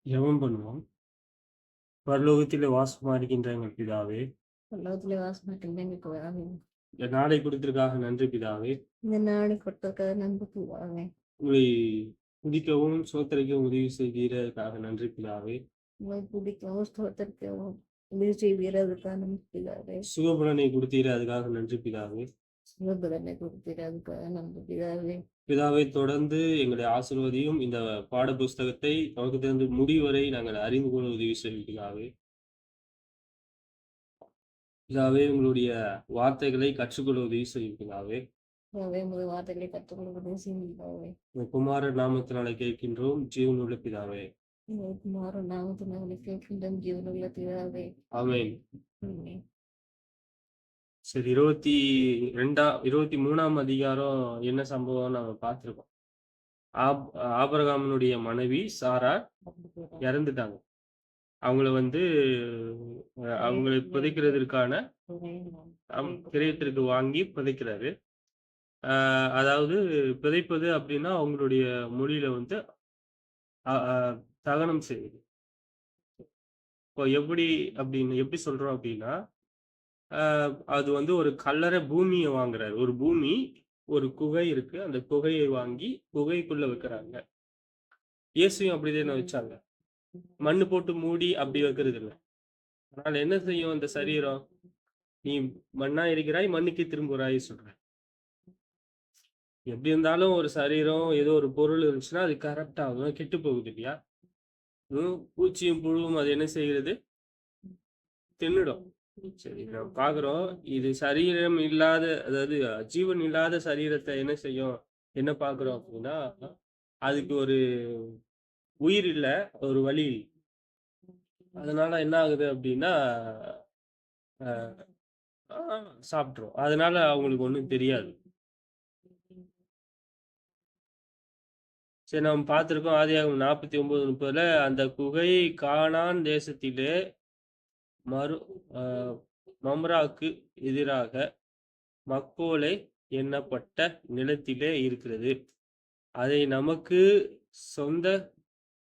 ஜெபம் பண்ணுவோம். பரலோகத்திலே வாசமா இருக்கின்ற எங்கள் பிதாவே, பரலோகத்திலே வாசமாயிருக்கிற எங்கள் பிதாவே, இந்த நாளை கொடுத்ததற்காக நன்றி பிதாவே. இந்த நாளை கொடுத்ததற்காக நன்றி பிதாவே. உங்களை துதிக்கவும், ஸ்தோத்தரிக்கவும் உதவி செய்ததற்காக நன்றி பிதாவே. உங்களை துதிக்கவும் ஸ்தோத்திரிக்கவும் உதவி செய்வதற்காக நன்றி பிதாவே. சுகபலனை கொடுத்தீரே அதுக்காக நன்றி பிதாவே. சுகபலனை கொடுத்தீர் அதுக்காக நன்றி பிதாவே. பிதாவை தொடர்ந்து எங்களை ஆசீர்வதியும். இந்த பாட புஸ்தகத்தை நமக்கு தெரிந்து முடிவரை நாங்கள் அறிந்து கொள்ள உதவி செய்யும் பிதாவே. பிதாவே, உங்களுடைய வார்த்தைகளை கற்றுக்கொள்ள உதவி செய்யும் பிதாவே. பிதாவே, உமது வார்த்தைகளை கற்றுக்கொள்ள உதவி செய்யும் பிதாவே. உங்கள் குமார நாமத்தினாலே கேட்கின்றோம், ஜீவனுள்ள பிதாவே. உங்கள் குமார நாமத்தினாலே கேட்கின்றோம், ஜீவனுள்ள பிதாவே. ஆமென். ஆமென். சரி, 23ஆம் அதிகாரம் என்ன சம்பவம் நம்ம பார்த்திருக்கோம். ஆபிரகாமினுடைய மனைவி சாரா இறந்துட்டாங்க. அவங்கள வந்து அவங்களை புதைக்கிறதற்கான கிரயத்திற்கு வாங்கி புதைக்கிறாரு. அதாவது புதைப்பது அப்படின்னா அவங்களுடைய மொழியில வந்து தகனம் செய்யுது. இப்போ எப்படி சொல்றோம் அப்படின்னா, அது வந்து ஒரு கல்லறை பூமியை வாங்குறாரு. ஒரு பூமி, ஒரு குகை இருக்கு. அந்த குகையை வாங்கி குகைக்குள்ள வைக்கிறாங்க. இயேசுவும் அப்படிதானே வச்சாங்க. மண்ணு போட்டு மூடி அப்படி வைக்கிறது இல்லை. அதனால என்ன செய்யும் அந்த சரீரம்? நீ மண்ணா இருக்கிறாய், மண்ணுக்கு திரும்புறாய் சொல்ற. எப்படி இருந்தாலும் ஒரு சரீரம் ஏதோ ஒரு பொருள் இருந்துச்சுன்னா அது கரெக்ட் ஆகும், கெட்டு போகுது இல்லையா? பூச்சியும் புழுவும் அது என்ன செய்கிறது? தின்னுடும். சரி, நம்ம பாக்குறோம். இது சரீரம் இல்லாத, அதாவது ஜீவன் இல்லாத சரீரத்தை என்ன செய்யும்? என்ன பாக்குறோம் அப்படின்னா, அதுக்கு ஒரு உயிர் இல்ல, ஒரு வழி இல்ல. அதனால என்ன ஆகுது அப்படின்னா, சாப்பிட்டுரும். அதனால அவங்களுக்கு ஒண்ணும் தெரியாது. சரி, நம்ம பார்த்திருக்கோம் ஆதியாகமம் 49:30 அந்த குகை கானான் தேசத்திலே மம்ராக்கு எதிராக மக்கோலை எண்ணப்பட்ட நிலத்திலே இருக்கிறது. அதை நமக்கு சொந்த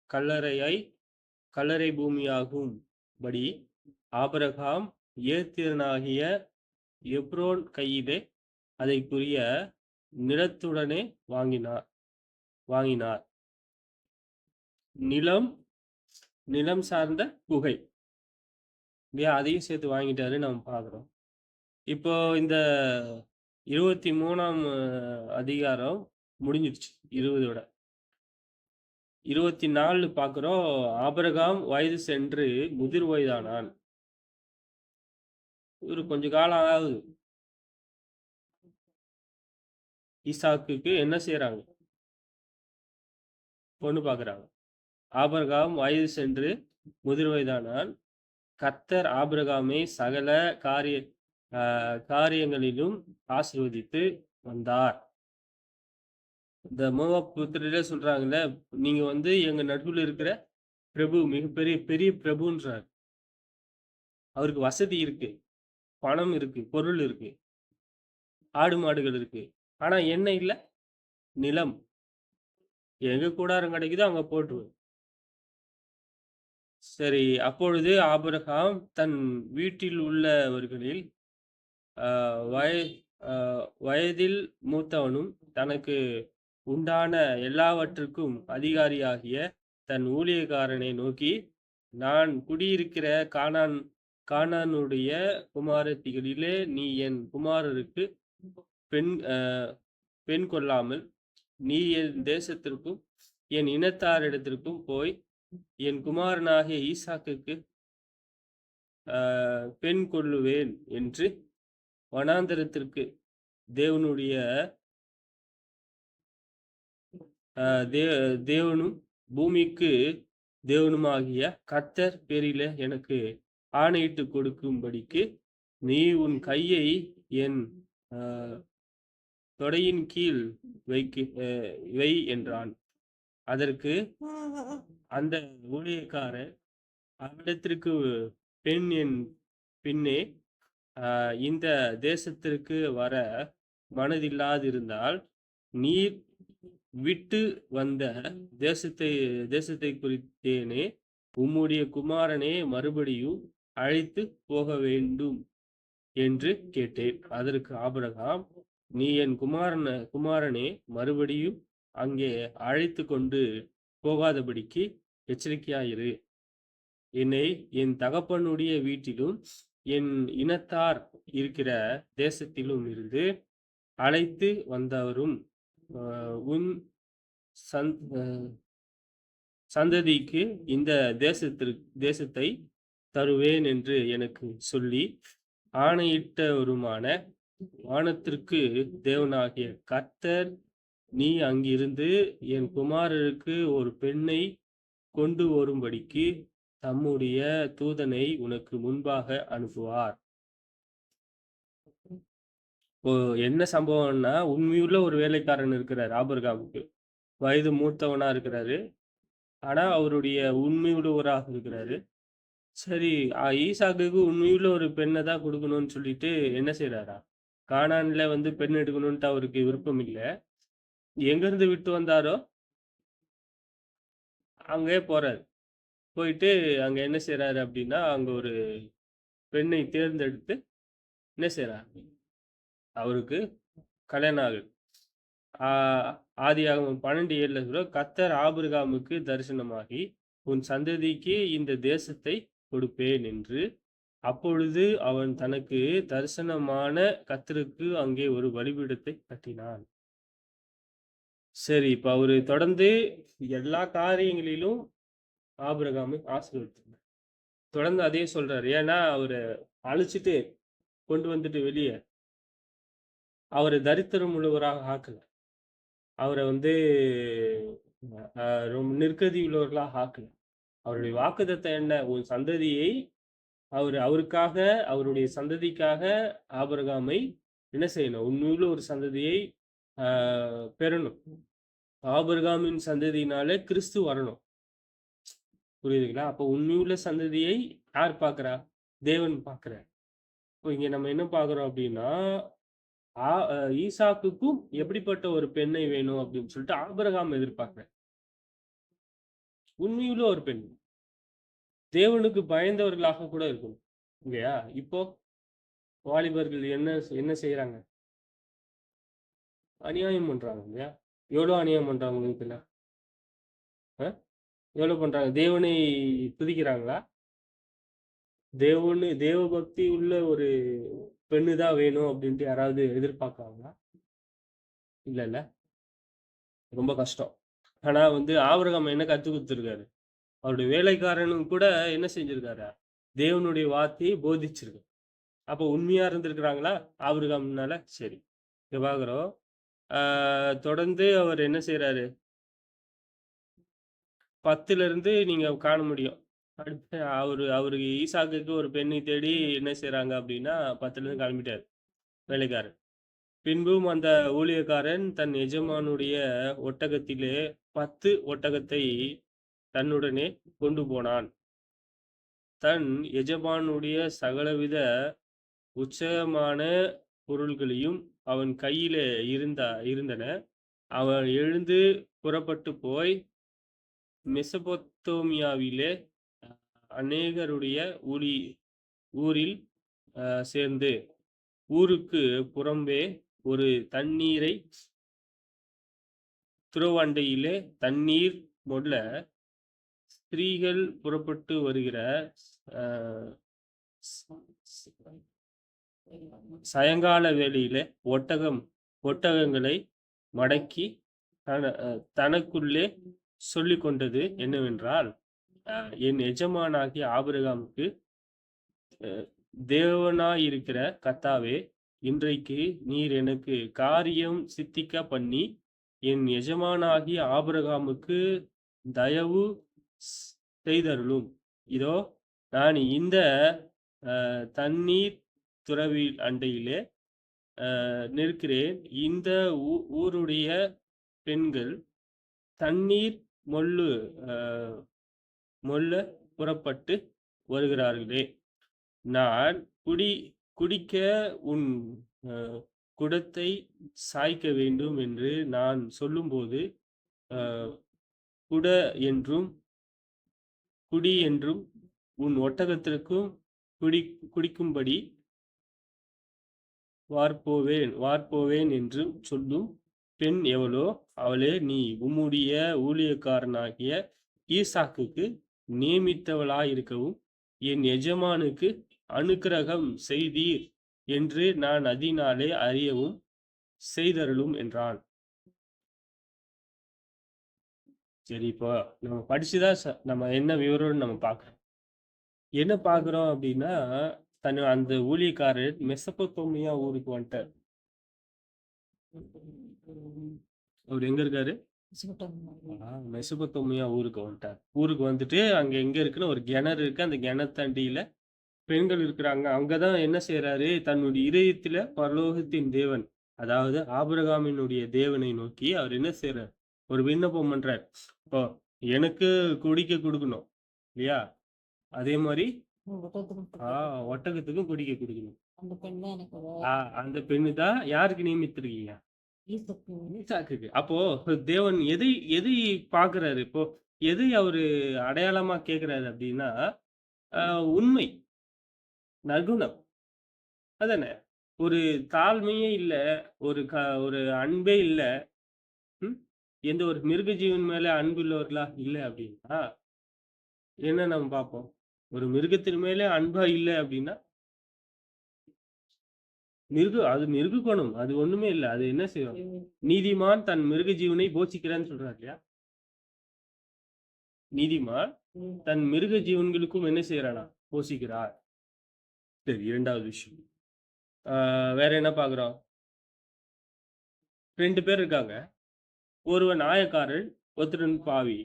கல்லறை பூமியாகும்படி ஆபிரகாம் ஏத்திரனாகிய எப்ரோன் கையிலே அதைக்குரிய நிலத்துடனே வாங்கினார். நிலம் சார்ந்த குகை இல்லையா? அதையும் சேர்த்து வாங்கிட்டாரு நம்ம பார்க்குறோம். இப்போ இந்த 23ஆம் அதிகாரம் முடிஞ்சிடுச்சு. 20ஓட 24 பார்க்குறோம். ஆபிரகாம் வயது சென்று முதிர் வயதானான். இவரு கொஞ்ச காலம் ஆகுது. ஈசாக்குக்கு என்ன செய்யறாங்க? பொண்ணு பார்க்குறாங்க. ஆபிரகாம் வயது சென்று முதிர் வயதானான். கர்த்தர் ஆபிரகாமை சகல காரியங்களிலும் ஆசீர்வதித்து வந்தார். இந்த மோவாப் புத்திரரே சொல்றாங்கல்ல, நீங்க வந்து எங்க நடுவில் இருக்கிற பிரபு, மிகப்பெரிய பெரிய பிரபுன்றார். அவருக்கு வசதி இருக்கு, பணம் இருக்கு, பொருள் இருக்கு, ஆடு மாடுகள் இருக்கு. ஆனா என்ன இல்ல? நிலம். எங்க கூடாரம் கிடைக்குதோ அங்க போட்டுருவேன். சரி, அப்பொழுது ஆபிரகாம் தன் வீட்டில் உள்ளவர்களில் வயதில் மூத்தவனும் தனக்கு உண்டான எல்லாவற்றுக்கும் அதிகாரியாகிய தன் ஊழியக்காரனை நோக்கி, நான் குடியிருக்கிற கானானுடைய குமாரத்திகளிலே நீ என் குமாரருக்கு பெண் கொள்ளாமல் நீ என் தேசத்திற்கும் என் இனத்தாரிடத்திற்கும் போய் என் குமாரனாகிய ஈசாக்குக்கு பெண் கொள்ளுவேன் என்று வனாந்தரத்திற்கு தேவனும் பூமிக்கு தேவனுமாகிய கர்த்தர் பேரில எனக்கு ஆணையிட்டு கொடுக்கும்படிக்கு நீ உன் கையை என் தொடையின் கீழ் வை என்றான். அதற்கு அந்த ஊழியக்காரர் அவரிடத்திற்கு என் பின்னே இந்த தேசத்திற்கு வர மனதில்லாதிருந்தால் நீர் விட்டு வந்த தேசத்தை குறித்தேனே உம்முடைய குமாரனே மறுபடியும் அழைத்து போக வேண்டும் என்று கேட்டேன். அதற்கு ஆபிரகாம், நீ என் குமாரனே மறுபடியும் அங்கே அழைத்து கொண்டு போகாதபடிக்கு எச்சரிக்கையாயிரு. என்னை என் தகப்பனுடைய வீட்டிலும் என் இனத்தார் இருக்கிற தேசத்திலும் இருந்து அழைத்து வந்தவரும் உன் சந்ததிக்கு இந்த தேசத்தை தருவேன் என்று எனக்கு சொல்லி ஆணையிட்டவருமான வானத்திற்கு தேவனாகிய கர்த்தர், நீ அங்கிருந்து என் குமாரருக்கு ஒரு பெண்ணை கொண்டு வரும்படிக்கு தம்முடைய தூதனை உனக்கு முன்பாக அனுப்புவார். இப்போ என்ன சம்பவம்னா, உண்மையுள்ள ஒரு வேலைக்காரன் இருக்கிறார் ஆபிரகாமுக்கு. வயது மூத்தவனா இருக்கிறாரு. ஆனா அவருடைய உண்மையுள்ளவராக இருக்கிறாரு. சரி, ஈசாக்குக்கு உண்மையுள்ள ஒரு பெண்ணை தான் கொடுக்கணும்னு சொல்லிட்டு என்ன செய்யறாரா, கானான்ல பெண் எடுக்கணும்ட்டு அவருக்கு விருப்பம் இல்லை. எங்கிருந்து விட்டு வந்தாரோ அங்கே போறாரு. போயிட்டு அங்க என்ன செய்யறாரு அப்படின்னா, அங்க ஒரு பெண்ணை தேர்ந்தெடுத்து என்ன செய்யறாரு, அவருக்கு கல்யாணம் ஆகுது. ஆதியாகமம் 12:7 சொல்ல, கர்த்தர் ஆபிரகாமுக்கு தரிசனமாகி உன் சந்ததிக்கு இந்த தேசத்தை கொடுப்பேன் என்று. அப்பொழுது அவன் தனக்கு தரிசனமான கர்த்தருக்கு அங்கே ஒரு பலிபீடத்தை கட்டினான். சரி, இப்ப அவரு தொடர்ந்து எல்லா காரியங்களிலும் ஆபிரகாமை ஆசீர்வதித்தார். தொடர்ந்து அதே சொல்றாரு. ஏன்னா அவரை அழிச்சிட்டு கொண்டு வந்துட்டு வெளியே அவரை தரித்திரம் உள்ளவராக ஆக்கல. அவரை ரொம்ப நிர்கதி உள்ளவர்களாக ஆக்கல. அவருடைய வாக்குத்தத்தம் என்ன? உன் சந்ததியை அவருக்காக, அவருடைய சந்ததிக்காக ஆபிரகாமை என்ன செய்யணும்? உண்மையுள்ள ஒரு சந்ததியை பெறணும். ஆபிரகாமின் சந்ததியினாலே கிறிஸ்து வரணும். புரியுதுங்களா? அப்போ உண்மையுள்ள சந்ததியை யார் பார்க்கிறா? தேவன் பார்க்கிறார். இப்போ இங்க நம்ம என்ன பார்க்கிறோம் அப்படின்னா, ஈசாக்குக்கும் எப்படிப்பட்ட ஒரு பெண்ணை வேணும் அப்படின்னு சொல்லிட்டு ஆபிரகாம் எதிர்பார்க்கிறார். உண்மையுள்ள ஒரு பெண், தேவனுக்கு பயந்தவர்களாக கூட இருக்கணும் இல்லையா? இப்போ வாலிபர்கள் என்ன செய்யறாங்க? அநியாயம் பண்றாங்க இல்லையா? எவ்வளவு அநியாயம் பண்றாங்க உங்களுக்கு? எவ்வளவு பண்றாங்க? தேவனை துதிக்கிறாங்களா? தேவ பக்தி உள்ள ஒரு பெண்ணு தான் வேணும் அப்படின்ட்டு யாராவது எதிர்பார்க்கறாங்களா? இல்ல. ரொம்ப கஷ்டம். ஆனா ஆபிரகாம் என்ன கத்து கொடுத்திருக்காரு? அவருடைய வேலைக்காரனும் கூட என்ன செஞ்சிருக்காரு? தேவனுடைய வார்த்தையை போதிச்சிருக்கு. அப்போ உண்மையா இருந்திருக்கிறாங்களா ஆபிரகாம்னால? சரி, இங்க பாக்குறோம். தொடர்ந்து அவர் என்ன செய்யறாரு? 10ல இருந்து நீங்க காண முடியும். அடுத்து அவருக்கு ஈசாக்குக்கு ஒரு பெண்ணை தேடி என்ன செய்யறாங்க அப்படின்னா 10ல இருந்து கிளம்பிட்டாரு வேலைக்காரன். பின்பும் அந்த ஊழியக்காரன் தன் எஜமானுடைய ஒட்டகத்திலே 10 ஒட்டகத்தை தன்னுடனே கொண்டு போனான். தன் எஜமானுடைய சகலவித உச்சமான பொருள்களையும் அவன் கையிலே இருந்தன. அவன் எழுந்து புறப்பட்டு போய் மெசொப்பொத்தேமியாவிலே அநேகருடைய ஊரில் சேர்ந்து ஊருக்கு புறம்பே ஒரு தண்ணீரை துறவண்டையிலே தண்ணீர் மொல்ல ஸ்திரீகள் புறப்பட்டு வருகிற சாயங்கால வேளையிலே ஒட்டகங்களை மடக்கி தனக்குள்ளே சொல்லிக் கொண்டது என்னவென்றால், என் எஜமானாகிய ஆபிரகாமுக்கு தேவனாயிருக்கிற கர்த்தாவே, இன்றைக்கு நீர் எனக்கு காரியம் சித்திக்க பண்ணி என் எஜமானாகிய ஆபிரகாமுக்கு தயவு செய்தருளும். இதோ நான் இந்த தண்ணீர் துறவி அண்டையிலே நிற்கிறேன். இந்த ஊருடைய பெண்கள் தண்ணீர் மொல்ல புறப்பட்டு வருகிறார்களே. நான் குடிக்க உன் குடத்தை சாய்க்க வேண்டும் என்று நான் சொல்லும்போது குட என்றும் குடி என்றும் உன் ஒட்டகத்திற்கும் குடிக்கும்படி வார்ப்போவேன் என்றும் சொல்லும் பெண் எவளோ அவளே நீ உம்முடைய ஊழியக்காரனாகிய ஈசாக்குக்கு நியமித்தவளாயிருக்கவும் என் எஜமானுக்கு அனுக்கிரகம் செய்தீர் என்று நான் அதனாலே அறியவும் செய்தருளும் என்றான். சரி, இப்போ நம்ம படிச்சுதான் நம்ம என்ன விவரம்னு நம்ம பார்க்கிறோம். என்ன பார்க்கிறோம் அப்படின்னா, அந்த ஊழியக்காரர் மெசொப்பொத்தேமியா ஊருக்கு வந்துட்டார். அவர் எங்க இருக்காரு? மெசொப்பொத்தேமியா ஊருக்கு வந்துட்டார். ஊருக்கு வந்துட்டு அங்க எங்க இருக்குன்னு ஒரு கிணறு இருக்கு. அந்த கிணத்தண்டியில பெண்கள் இருக்கிறாங்க. அங்கதான் என்ன செய்யறாரு? தன்னுடைய இதயத்துல பரலோகத்தின் தேவன், அதாவது ஆபிரகாமினுடைய தேவனை நோக்கி அவர் என்ன செய்யறார்? ஒரு விண்ணப்பம் பண்றார். இப்போ எனக்கு குடிக்க கொடுக்கணும் இல்லையா? அதே மாதிரி ஒட்டகத்துக்கும் குடிக்க கொடுக்கணும். அந்த பெண்ணு தான் யாருக்கு நியமித்திருக்கீங்க? ஈசாக்குக்கு. அப்போ தேவன் எதை பார்க்கிறாரு? இப்போ எதை அவரு அடையாளமா கேட்கிறாரு அப்படின்னா, உண்மை, நற்குணம், அதானே? ஒரு தாழ்மையே இல்ல, ஒரு அன்பே இல்ல. எந்த ஒரு மிருக ஜீவன் மேல அன்பு உள்ளவர்களா இல்ல அப்படின்னா என்ன நம்ம பார்ப்போம்? ஒரு மிருகத்தின் மேலே அன்பா இல்ல அப்படின்னா அது மிருக குணம். அது ஒண்ணுமே இல்ல. அது என்ன செய்யும்? நீதிமான் தன் மிருக ஜீவனை போஷிக்கிறான்னு சொல்றாரு இல்லையா? நீதிமான் தன் மிருக ஜீவன்களுக்கும் என்ன செய்யறானா? போஷிக்கிறார். சரி, இரண்டாவது விஷயம். வேற என்ன பாக்குறோம்? 2 பேர் இருக்காங்க. ஒருவன் ஆயக்காரன், ஒருத்தன் பாவி.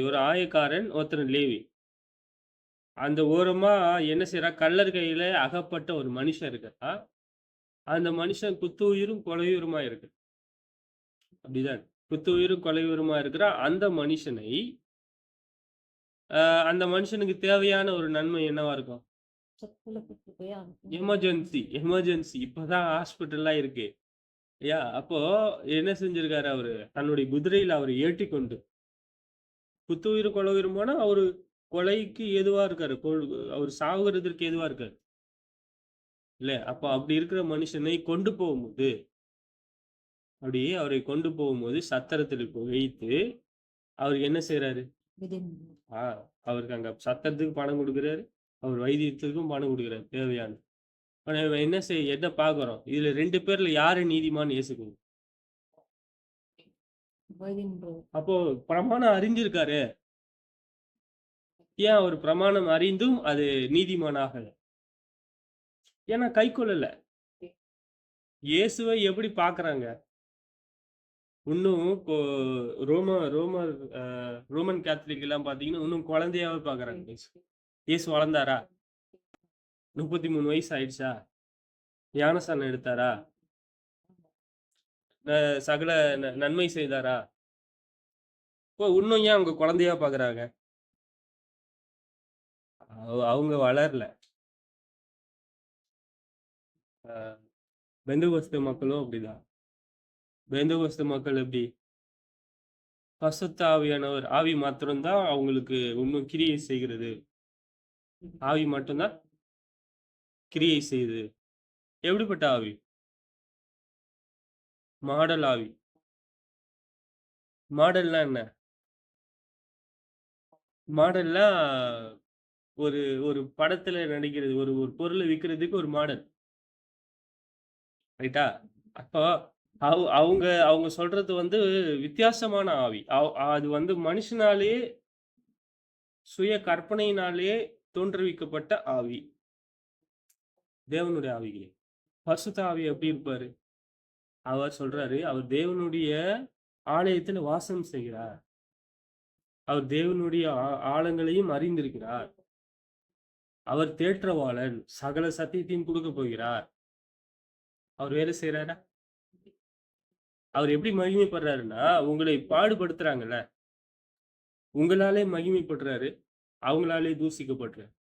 ஒரு ஆயக்காரன், ஒருத்தன் லேவி. அந்த ஓரமா என்ன செய்யறா? கள்ளர் கையில அகப்பட்ட ஒரு மனுஷன் இருக்கா. அந்த மனுஷன் குத்துயிரும் கொலையுருமா இருக்கு. அப்படிதான். குத்துயிரும் கொலையுருமா இருக்கிற அந்த மனுஷனை அந்த மனுஷனுக்கு தேவையான ஒரு நன்மை என்னவா இருக்கும்? எமர்ஜென்சி. இப்பதான் ஹாஸ்பிட்டல்லாம் இருக்கு. அப்போ என்ன செஞ்சிருக்காரு அவரு? தன்னுடைய குதிரையில அவரு ஏற்றி கொண்டு குத்துயிர் கொலையுரும் போனா அவரு கொலைக்கு ஏதுவா இருக்காரு. அவர் சாகுறதற்கு ஏதுவா இருக்காரு இல்ல. அப்போ அப்படி இருக்கிற மனுஷனை கொண்டு போகும்போது, அப்படியே அவரை கொண்டு போகும்போது சத்திரத்தில் வைத்து அவருக்கு என்ன செய்யறாரு? அவருக்கு அங்க சத்திரத்துக்கு பணம் கொடுக்குறாரு, அவர் வைத்தியத்துக்கும் பணம் கொடுக்குறாரு தேவையான. என்ன பாக்குறோம்? இதுல 2 பேர்ல யாரு நீதிமான்? இயேசுக்கு. அப்போ பிரமாணம் அறிஞ்சிருக்காரு. ஏன் அவர் பிரமாணம் அறிந்தும் அது நீதிமானாக? ஏன்னா கை கொள்ளல. இயேசுவை எப்படி பாக்குறாங்க? இன்னும் ரோமன் கேத்தலிக் எல்லாம் பாத்தீங்கன்னா இன்னும் குழந்தையாவே பாக்குறாங்க. இயேசு வளர்ந்தாரா? 33 வயசு ஆயிடுச்சா? ஞானஸ்நானம் எடுத்தாரா? சகல நன்மை செய்தாரா? இன்னும் ஏன் அவங்க குழந்தையா பாக்குறாங்க? அவங்க வளரல. பெந்தகோஸ்து மக்களும் அப்படிதான். பெந்தகோஸ்து மக்கள் எப்படி? பரிசுத்த ஆவியானவர் ஆவி மாத்திரம்தான் அவங்களுக்கு இன்னும் கிரியை செய்கிறது. ஆவி மட்டும்தான் கிரியை செய்யுது. எப்படிப்பட்ட ஆவி? மாடல் ஆவி. மாடல்னா என்ன? மாடல்னா ஒரு படத்துல நடிக்கிறது. ஒரு பொருளை விற்கிறதுக்கு ஒரு மாடல். ரைட்டா? அப்போ அவங்க சொல்றது வித்தியாசமான ஆவி. அது மனுஷனாலே சுய கற்பனையினாலே தோன்றுவிக்கப்பட்ட ஆவி. தேவனுடைய ஆவிகளே. பரிசுத்த ஆவி எப்படி இருப்பாரு? அவர் சொல்றாரு, அவர் தேவனுடைய ஆலயத்துல வாசம் செய்கிறார். அவர் தேவனுடைய ஆழங்களையும் அறிந்திருக்கிறார். அவர் தேற்றவாளன், சகல சத்தியத்தையும் கொடுக்க போகிறார். அவர் வேலை செய்யறாரா? அவர் எப்படி மகிமைப்படுறாருன்னா, உங்களை பாடுபடுத்துறாங்கல்ல, உங்களாலே மகிமைப்படுறாரு, அவங்களாலே தூசிக்கப்படுறாரு.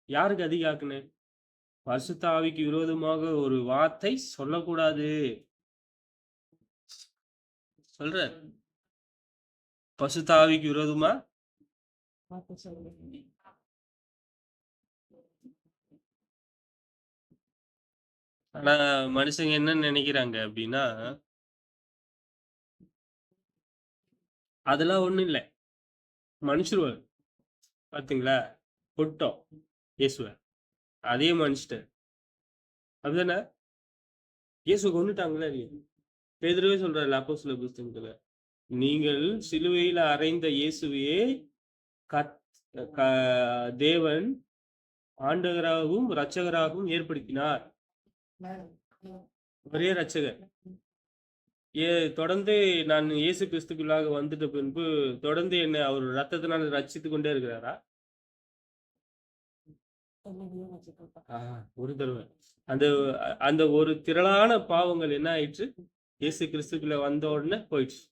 யாருக்கு அதிக ஆக்குன? பரிசுத்த ஆவிக்கு விரோதமாக ஒரு வார்த்தை சொல்லக்கூடாது சொல்றார். பரிசுத்த ஆவிக்கு விரோதமா ஆனா மனுஷங்க என்ன நினைக்கிறாங்க அப்படின்னா, அதெல்லாம் ஒண்ணும் இல்ல. மன்னிச்சுருவாரு. பாத்தீங்களா? புட்டோம் இயேசுவ. அதே மன்னிச்சுட்டாரு. அப்படிதானே? இயேசுவ கொன்னுட்டாங்களா இல்லையா? பேதுருவே சொல்றாருல்ல அப்போஸ்தலர் புஸ்தகத்துல. நீங்கள் சிலுவையில அறைந்த இயேசுவையே கத் க தேவன் ஆண்டவராகவும், இரட்சகராகவும் ஏற்படுத்தினார். ஒரே இரட்சகர். ஏ தொடர்ந்து நான் இயேசு கிறிஸ்துக்குள்ளாக வந்துட்ட பின்பு, தொடர்ந்து என்ன அவர் ரத்தத்தினால ரட்சித்துக் கொண்டே இருக்கிறாரா? ஆ ஒரு தடவ. அந்த அந்த ஒரு திரளான பாவங்கள் என்ன ஆயிற்று? இயேசு கிறிஸ்துக்குள்ள வந்த உடனே போயிடுச்சு.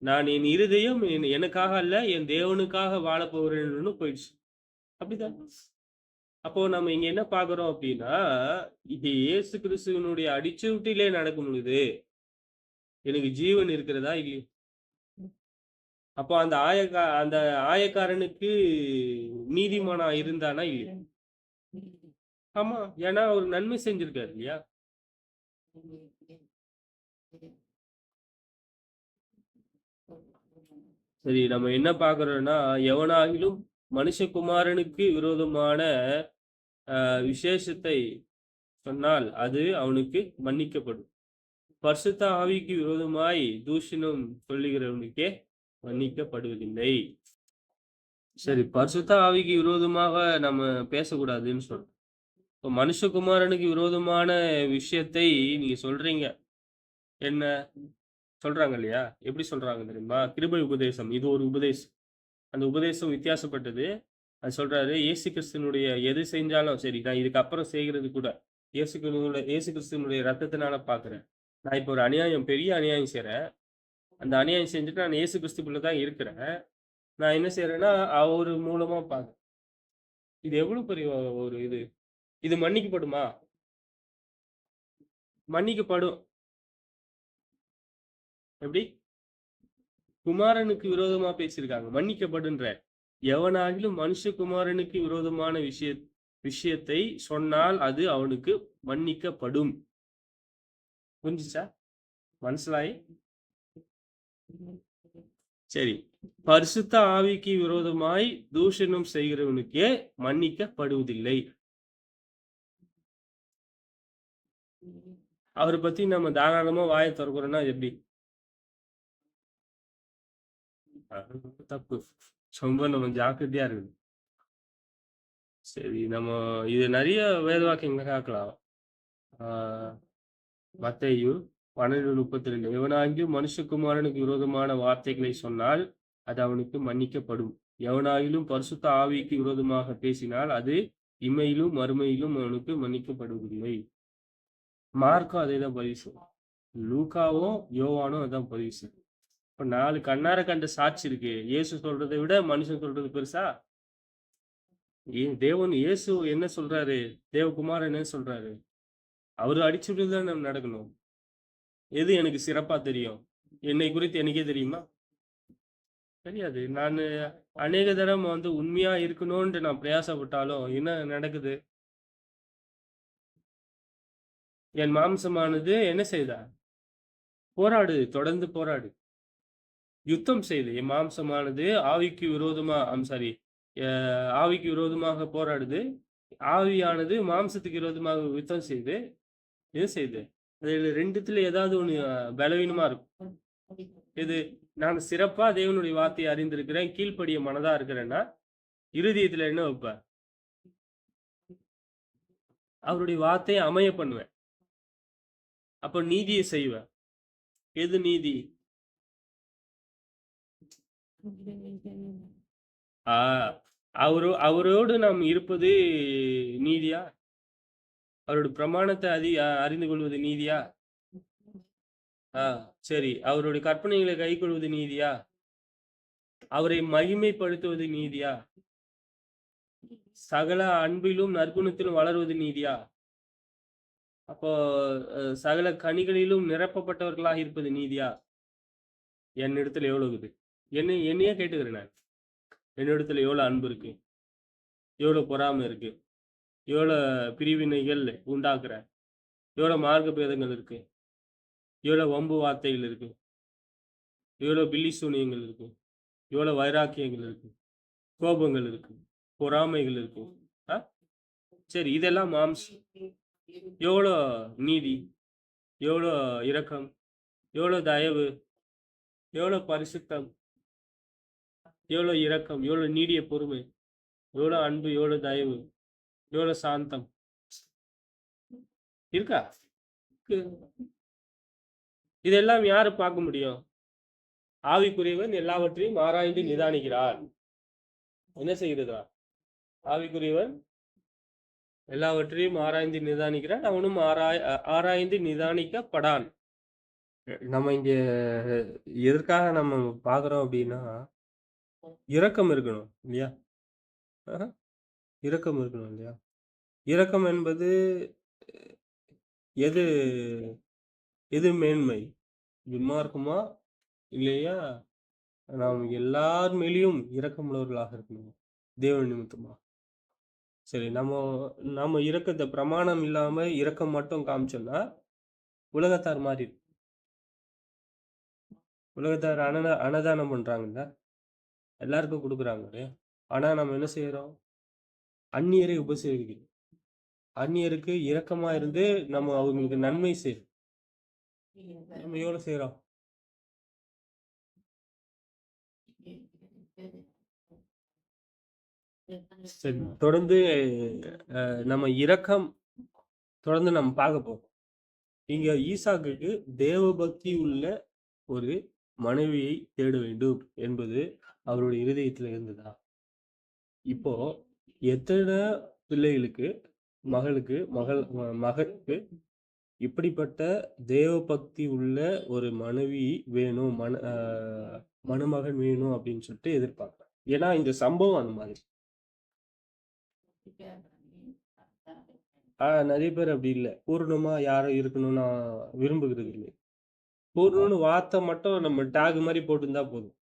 நான் என் இருதயம் எனக்காக அல்ல, என் தேவனுக்காக வாழப் போகிறேன்னு போயிடுச்சு. அப்படிதான். அப்போ நம்ம இங்க என்ன பார்க்கிறோம் அப்படின்னா, இது இயேசு கிறிஸ்துவினுடைய அடிச்சுவட்டிலே நடக்கும் பொழுது, எனக்கு ஜீவன் இருக்கிறதா? இல்லையா? அப்போ அந்த ஆயக்காரனுக்கு நீதிமானா இருந்தானா? இல்லையா? ஆமா. ஏன்னா அவரு நன்மை செஞ்சிருக்காரு இல்லையா? சரி நம்ம என்ன பார்க்கிறோம்னா, எவனாகிலும் மனுஷகுமாரனுக்கு விரோதமான விசேஷத்தை சொன்னால், அது அவனுக்கு மன்னிக்கப்படும். பரிசுத்த ஆவிக்கு விரோதமாய் தூஷணம் சொல்லுகிறவனுக்கே மன்னிக்கப்படுவதில்லை. சரி, பரிசுத்த ஆவிக்கு விரோதமாக நம்ம பேசக்கூடாதுன்னு சொல்றோம். இப்ப மனுஷகுமாரனுக்கு விரோதமான விஷயத்தை நீங்க சொல்றீங்க. என்ன சொல்றாங்க இல்லையா? எப்படி சொல்றாங்க தெரியுமா? கிருபை உபதேசம். இது ஒரு உபதேசம். அந்த உபதேசம் வித்தியாசப்பட்டது. அது சொல்றாரு, இயேசு கிறிஸ்துவினுடைய எது செஞ்சாலும் சரி, நான் இதுக்கப்புறம் செய்கிறது கூட, இயேசு கிறிஸ்துவினுடைய ரத்தத்தினால பார்க்கிறேன். நான் இப்போ ஒரு பெரிய அநியாயம் செய்றேன். அந்த அநியாயம் செஞ்சுட்டு நான் இயேசு கிறிஸ்துக்குள்ள தான் இருக்கிறேன். நான் என்ன செய்றேன்னா, அவரு மூலமா பார்க்கிறேன். இது எவ்வளவு பெரிய ஒரு இது. இது மன்னிக்கப்படுமா? மன்னிக்கப்படும். எப்படி? குமாரனுக்கு விரோதமா பேசியிருக்காங்க. மன்னிக்கப்படுன்ற. எவனாகிலும் மனுஷகுமாரனுக்கு விரோதமான விஷயத்தை சொன்னால் அது அவனுக்கு மன்னிக்கப்படும். புரிஞ்சுச்சா? மனசிலாயி? சரி. பரிசுத்த ஆவிக்கு விரோதமாய் தூஷணம் செய்கிறவனுக்கே மன்னிக்கப்படுவதில்லை. அவரை பத்தி நம்ம தாராளமா வாயை திறக்கிறோம்னா எப்படி? அது ரொம்ப தப்பு. ரொம்ப நம்ம ஜாக்கிரதையா இருக்கணும். சரி, நம்ம இது நெறைய வேத வாக்கியங்கள பார்க்கலாம். ஆ மத்தேயு 12:32 எவனாகிலும் மனுஷகுமாரனுக்கு விரோதமான வார்த்தைகளை சொன்னால், அது அவனுக்கு மன்னிக்கப்படும். எவனாகிலும் பரிசுத்த ஆவிக்கு விரோதமாக பேசினால், அது இம்மையிலும், மறுமையிலும் அவனுக்கு மன்னிக்கப்படுவதில்லை. மார்க்கும் அதேதான் பதிவு செய்றான். லூக்காவும், யோவானும் அதான் பதிவு செய்றான். இப்ப 4 கண்ணார கண்ட சாட்சி இருக்கு. இயேசு சொல்றதை விட மனுஷன் சொல்றது பெருசா? இயேசு என்ன சொல்றாரு? தேவகுமாரன் என்ன சொல்றாரு? அவரு அடிச்சுட்டு தான் நம்ம நடக்கணும். எது எனக்கு சிறப்பா தெரியும்? என்னை குறித்து எனக்கே தெரியுமா? தெரியாது. நானு அநேக தரம் உண்மையா இருக்கணும்ன்ட்டு நான் பிரயாசப்பட்டாலும், என்ன நடக்குது? என் மாம்சமானது என்ன செய்யுதா? போராடுது. தொடர்ந்து போராடுது. யுத்தம் செய்யுது. என் மாம்சமானது ஆவிக்கு விரோதமா சாரி அ ஆவிக்கு விரோதமாக போராடுது. ஆவியானது மாம்சத்துக்கு விரோதமாக யுத்தம் செய்யுது. எது செய்யுது? அதுல 2த்துல ஏதாவது ஒண்ணு பலவீனமா இருக்கும். எது? நான் சிறப்பா தேவனுடைய வார்த்தையை அறிந்திருக்கிறேன். கீழ்ப்படிய மனதா இருக்கிறேன்னா, இருதயத்துல என்ன வைப்பேன்? அவருடைய வார்த்தையை அமைய பண்ணுவேன். அப்ப நீதியை செய்வேன். எது நீதி? ஆ அவரோடு நாம் இருப்பது நீதியா? அவருடைய பிரமாணத்தை அறிந்து கொள்வது நீதியா? ஆ சரி. அவருடைய கற்பனைகளை கைக்கொள்வது நீதியா? அவரை மகிமைப்படுத்துவது நீதியா? சகல அன்பிலும், நற்குணத்திலும் வளருவது நீதியா? அப்போ சகல கனிகளிலும் நிரப்பப்பட்டவர்களாக இருப்பது நீதியா? என்னிடத்துல எவ்வளவு இருக்குது? என்னையே கேட்டுக்கிறேன் நான். என்னிடத்துல எவ்வளோ அன்பு இருக்கு, எவ்வளோ பொறாமை இருக்கு, எவ்வளோ பிரிவினைகள் உண்டாக்குற, எவ்வளோ மார்க்க பேதங்கள் இருக்கு, எவ்வளோ வம்பு வார்த்தைகள் இருக்கு, எவ்வளோ பில்லி சூனியங்கள் இருக்கு, எவ்வளோ வைராக்கியங்கள் இருக்கு, கோபங்கள் இருக்கு, பொறாமைகள் இருக்கு. ஆ சரி, இதெல்லாம் மாம்சம். எவ்வளோ நீதி, எவ்வளோ இரக்கம், எவ்வளோ தயவு, எவ்வளோ பரிசுத்தம், எவ்வளோ இரக்கம், எவ்வளோ நீடிய பொறுமை, எவ்வளோ அன்பு, எவ்வளோ தயவு, எவ்வளோ சாந்தம் இருக்கா? இருக்கு. இதெல்லாம் யாரு பார்க்க முடியும்? ஆவிக்குரியவன் எல்லாவற்றையும் ஆராய்ந்து நிதானிக்கிறார். என்ன செய்கிறதா? ஆவிக்குரியவன் எல்லாவற்றையும் ஆராய்ந்து நிதானிக்கிறான். அவனும் ஆராய்ந்து நிதானிக்கப்படான். நம்ம இங்க எதற்காக நம்ம பார்க்குறோம் அப்படின்னா, இரக்கம் இருக்கணும் இல்லையா? ஆஹா, இரக்கம் இருக்கணும் இல்லையா? இரக்கம் என்பது எது எது மேன்மை? துன்மார்க்கமா? இல்லையா நாம் எல்லார் மேலேயும் இரக்கமுள்ளவர்களாக இருக்கணும் தேவன் நிமித்தமா? சரி, நம்ம இரக்கத்தை பிரமாணம் இல்லாம இரக்கம் மட்டும் காமிச்சோம்னா உலகத்தார் மாதிரி இருக்கு. உலகத்தார் அன்னதானம் பண்றாங்கல்ல, எல்லாருக்கும் கொடுக்குறாங்க. ஆனா நம்ம என்ன செய்யறோம்? அந்நியரை உபசரிக்கிறோம். அந்நியருக்கு இரக்கமா இருந்து நம்ம அவங்களுக்கு நன்மை செய்யறோம். நம்ம எவ்வளவு செய்யறோம்? சரி, தொடர்ந்து நம்ம இரக்கம் தொடர்ந்து நம்ம பார்க்க போறோம். இங்க ஈசாக்குக்கு தேவபக்தி உள்ள ஒரு மனைவியை தேட வேண்டும் என்பது அவருடைய இருதயத்துல இருந்ததா? இப்போ எத்தனை பிள்ளைகளுக்கு, மகளுக்கு இப்படிப்பட்ட தேவபக்தி உள்ள ஒரு மனைவி வேணும், மணமகன் வேணும் அப்படின்னு சொல்லிட்டு எதிர்பார்க்கிறேன். ஏன்னா இந்த சம்பவம் அந்த மாதிரி. நிறைய பேர் அப்படி இல்லை, பூர்ணமா யாரும் இருக்கணும்னு நான் விரும்புகிறது இல்லை. பூர்ணம்னு வார்த்தை மட்டும் நம்ம டாக் மாதிரி போட்டுருந்தா போதும்.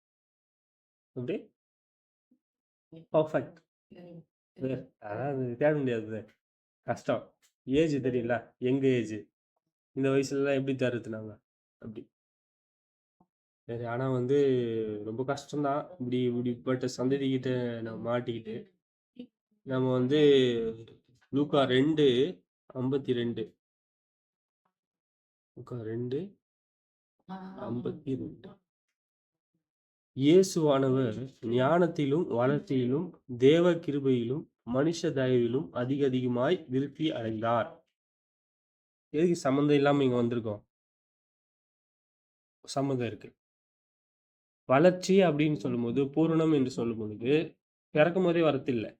அப்படி பர்ஃபெக்ட் அதாவது தேட முடியாது, கஷ்டம். ஏஜ் தெரியல, எங்க ஏஜ் இந்த வயசுலலாம் எப்படி தருத்துனாங்க அப்படி. சரி, ஆனா வந்து ரொம்ப கஷ்டம்தான். இப்படிப்பட்ட சந்ததி கிட்ட நம்ம மாட்டிக்கிட்டு நம்ம வந்து லூக்கா 2:52 லூக்கா 2:52 இயேசுவானவர் ஞானத்திலும் வளர்ச்சியிலும் தேவ கிருபையிலும் மனுஷ தயவிலும் அதிகமாய் விருத்தி அடைந்தார். எதுக்கு சம்மந்தம் இல்லாம இங்க வந்திருக்கோம்? சம்மந்தம் இருக்கு. வளர்ச்சி அப்படின்னு சொல்லும்போது, பூரணம் என்று சொல்லும் பொழுது பிறக்கும் போதே வரத்தில்லை.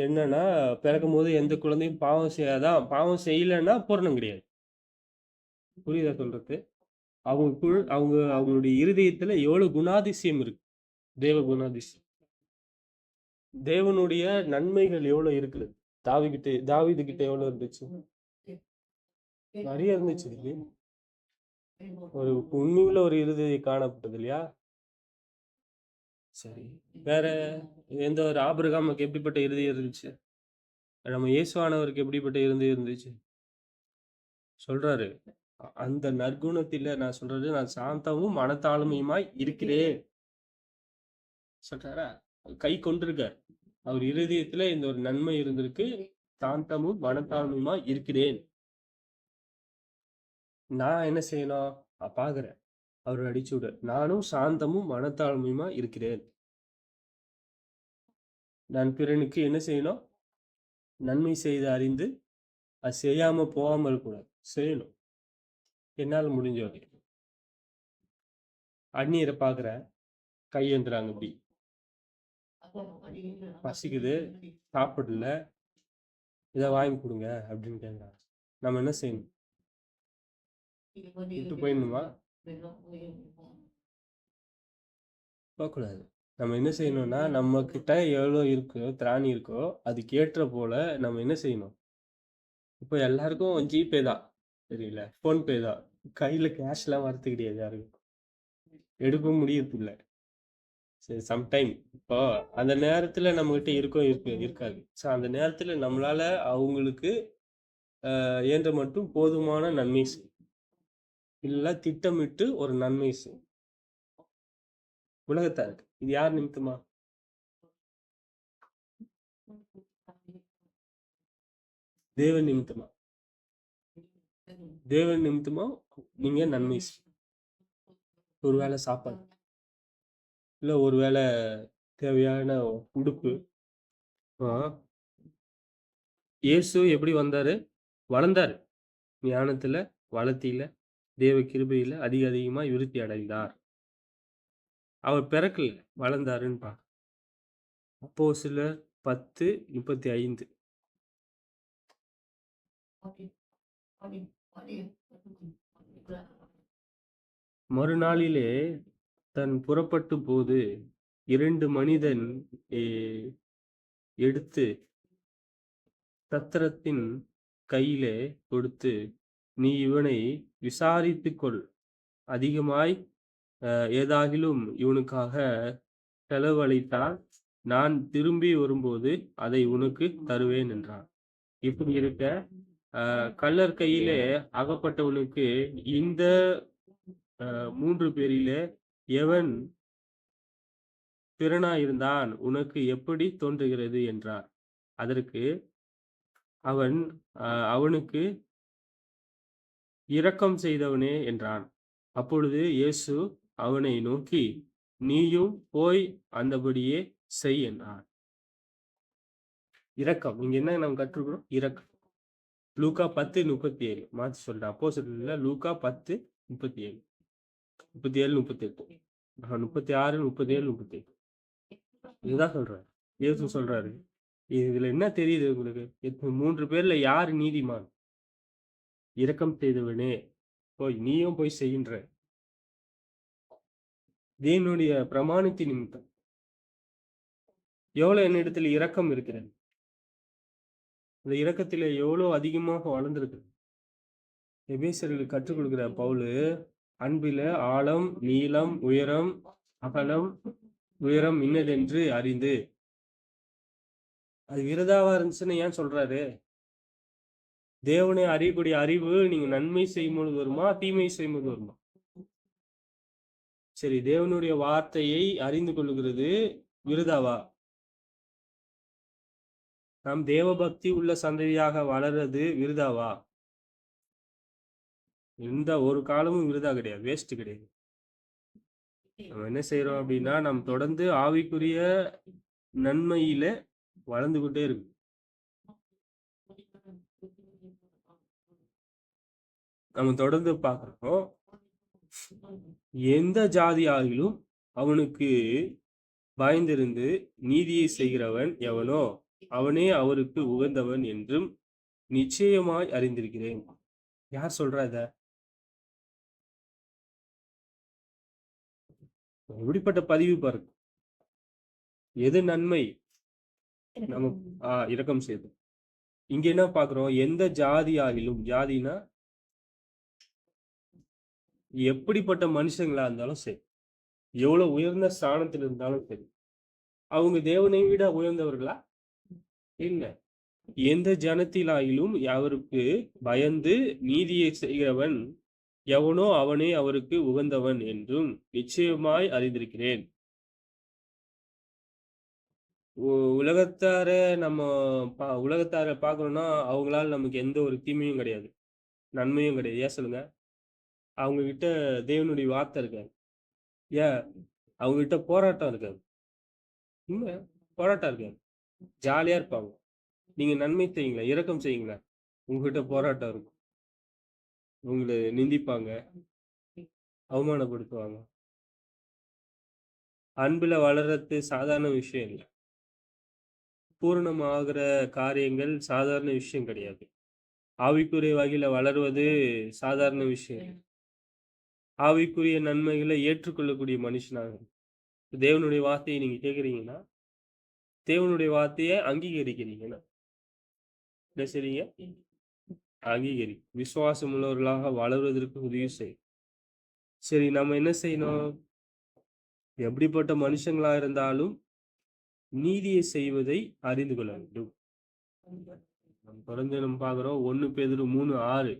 என்னன்னா, பிறக்கும் போது எந்த குழந்தையும் பாவம் செய்யலைன்னா பூரணம் கிடையாது. புரியுதா சொல்றது? அவங்களுடைய இருதயத்துல எவ்வளவு குணாதிசயம் இருக்கு, தேவ குணாதிசயம், தேவனுடைய நன்மைகள் எவ்வளவு இருக்குது. தாவீது கிட்ட எவ்வளவு இருந்துச்சு? நிறைய இருந்துச்சு. ஒரு உண்மையுள்ள ஒரு இருதயம் காணப்பட்டது இல்லையா? சரி, வேற எந்த ஒரு ஆபிரகாமுக்கு எப்படிப்பட்ட இருதயம் இருந்துச்சு? நம்ம இயேசுவானவருக்கு எப்படிப்பட்ட இருதயம் இருந்துச்சு சொல்றாரு? அந்த நற்குணத்தில நான் சொல்றது, நான் சாந்தமும் மனத்தாழ்மையுமாய் இருக்கிறேன் சொல்றாரா? கை கொண்டிருக்கார். அவர் இருதயத்துல இந்த ஒரு நன்மை இருந்திருக்கு, சாந்தமும் மனத்தாழ்மையுமாய் இருக்கிறேன். நான் என்ன செய்யணும்? பாக்குறேன், அவர் அடிச்சு விட, நானும் சாந்தமும் மனத்தாழ்மையுமா இருக்கிறேன். நான் பிறனுக்கு என்ன செய்யணும்? நன்மை செய்து அறிந்து அது செய்யாம போகாம இருக்கக்கூடாது, செய்யணும். என்னால முடிஞ்ச வரைக்கும். அந்நியரை பாக்குறேன், கையேந்துறாங்க, இப்படி பசிக்குது, சாப்பிடல, இதை வாங்கி கொடுங்க அப்படின்னு கேட்குறாங்க. நம்ம என்ன செய்யணும்? விட்டு போயிடணுமா? போகக்கூடாது. நம்ம என்ன செய்யணும்னா, நம்ம கிட்ட எவ்வளோ இருக்கோ, திராணி இருக்கோ, அதுக்கு ஏற்ற போல நம்ம என்ன செய்யணும்? இப்போ எல்லாருக்கும் ஜிபே தான், தெரியல, ஃபோன்பே தான். கையில கேஷ்லாம் வரது கிடையாது யாருக்கும். எடுக்க முடியறதில்ல. சரி சம்டைம் இப்போ அந்த நேரத்துல நம்மகிட்ட இருக்கும் இருக்காது. ஸோ அந்த நேரத்துல நம்மளால அவங்களுக்கு இயன்ற மட்டும் போதுமான நன்மை செய். இல்ல திட்டமிட்டு ஒரு நன்மை செய். உலகத்தாருக்கு. இது யார் நிமித்தமா? தேவன் நிமித்தமா. தேவன் நிமித்தமா நீங்க நன்மை செய். ஒருவேளை சாப்பாடு, இல்ல ஒருவேளை தேவையான உடுப்பு. இப்போ இயேசு எப்படி வந்தாரு? வளர்ந்தாரு. ஞானத்துல, வளர்த்தியில, தேவ கிருபையில அதிக அதிகமா விருத்தி அடைந்தார். அவர் பிறக்கல, வளர்ந்தாருன்னு பார்க்கிறோம். அப்போஸ்தலர் 10:35. மறுநாளிலே தன் புறப்பட்டு போது 2 மனிதன் எ எடுத்து தத்தரத்தின் கையிலே கொடுத்து, நீ இவனை விசாரித்துக்கொள். அதிகமாய் ஏதாகிலும் இவனுக்காக செலவழித்தால் நான் திரும்பி வரும்போது அதை உனக்கு தருவேன் என்றார். இப்படி இருக்க கள்ளர் கையிலே அகப்பட்டவனுக்கு இந்த 3 பேரிலே எவன் பிறனாயிருந்தான் உனக்கு எப்படி தோன்றுகிறது என்றார். அதற்கு அவன் அவனுக்கு இரக்கம் செய்தவனே என்றான். அப்பொழுது இயேசு அவனை நோக்கி, நீயும் போய் அந்தபடியே செய் என்றார். இரக்கம். இங்க என்ன நம்ம கற்றுக்கிறோம்? இரக்கம். லூக்கா 10:37. மாத்தி சொல்றேன். அப்போஸ்தலர்ல லூக்கா 10:37, 37, 38, 36, 37, 38. இதுதான் சொல்றாரு. இயேசு சொல்றாரு. இதுல என்ன தெரியுது உங்களுக்கு? 3 பேர்ல யார் நீதிமான்? இரக்கம் செய்தவனே, போய் நீயும் போய் செய்கின்ற. தேவனுடைய பிரமாணத்தின் நிமித்தம் எவ்வளவு என்னிடத்தில் இரக்கம் இருக்கிறது. இந்த இரக்கத்திலே எவ்வளவு அதிகமாக வளர்ந்திருக்கு. எபேசியர்களுக்கு கற்றுக் கொடுக்கிற பவுலு, அன்பில ஆழம், நீளம், உயரம், அகலம், உயரம் இன்னதென்று அறிந்து. அது விரதாவா இருந்துச்சுன்னு ஏன் சொல்றாரு? தேவனை அறியக்கூடிய அறிவு நீங்க நன்மை செய்யும் பொழுது வருமா, தீமை செய்யும் போது வருமா? சரி, தேவனுடைய வார்த்தையை அறிந்து கொள்ளுகிறது விருதாவா? நாம் தேவ பக்தி உள்ள சந்ததியாக வளர்றது விருதாவா? எந்த ஒரு காலமும் விருதா கிடையாது, வேஸ்ட் கிடையாது. நம்ம என்ன செய்யறோம் அப்படின்னா, நம்ம தொடர்ந்து ஆவிக்குரிய நன்மையில வளர்ந்து கொண்டே இருக்கு. நம்ம தொடர்ந்து பார்க்கிறோம். எந்த ஜாதியாகிலும் அவனுக்கு பயந்திருந்து நீதியை செய்கிறவன் எவனோ அவனே அவருக்கு உகந்தவன் என்றும் நிச்சயமாய் அறிந்திருக்கிறேன். யார் சொல்றா இத? எப்படிப்பட்ட பதிவு பாருங்க. எது நன்மை? நம்ம இரக்கம் செய்து. இங்க என்ன பார்க்கிறோம்? எந்த ஜாதியாகிலும், ஜாதினா எப்படிப்பட்ட மனுஷங்களா இருந்தாலும் சரி, எவ்வளவு உயர்ந்த ஸ்தானத்தில் இருந்தாலும் சரி, அவங்க தேவனை விட உயர்ந்தவர்களா? இல்ல. எந்த ஜனத்திலாயிலும் அவருக்கு பயந்து நீதியை செய்கிறவன் எவனோ அவனே அவருக்கு உகந்தவன் என்றும் நிச்சயமாய் அறிந்திருக்கிறேன். உலகத்தார நம்ம உலகத்தார பார்க்கணும்னா அவங்களால நமக்கு எந்த ஒரு தீமையும் கிடையாது, நன்மையும் கிடையாது. ஏன் சொல்லுங்க? அவங்க கிட்ட தேவனுடைய வார்த்தை இருக்காது. ஏன்? அவங்க கிட்ட போராட்டம் இருக்காது. உண்மை, போராட்டம் இருக்காது. ஜாலியா இருப்பாங்க. நீங்க நன்மை செய்யுங்களா, இரக்கம் செய்யுங்களா, உங்ககிட்ட போராட்டம் இருக்கும். உங்களை நிந்திப்பாங்க, அவமானப்படுத்துவாங்க. அன்புல வளர்றது சாதாரண விஷயம் இல்லை. பூரணமாகிற காரியங்கள் சாதாரண விஷயம் கிடையாது. ஆவிக்குரிய வகையில வளர்வது சாதாரண விஷயம். ஆவிக்குரிய நன்மைகளை ஏற்றுக்கொள்ளக்கூடிய மனுஷனாக தேவனுடைய வார்த்தையை நீங்க கேட்குறீங்கன்னா, தேவனுடைய வார்த்தையை அங்கீகரிக்கிறீங்கன்னா என்ன செய்றீங்க? அங்கீகரி. விசுவாசம் உள்ளவர்களாக வளர்வதற்கு உதவி செய். சரி, நம்ம என்ன செய்யணும்? எப்படிப்பட்ட மனுஷங்களா இருந்தாலும் நீதியை செய்வதை அறிந்து கொள்ள வேண்டும். தொடர்ந்து நம்ம பார்க்கிறோம் 1 பேதுரு 3:6.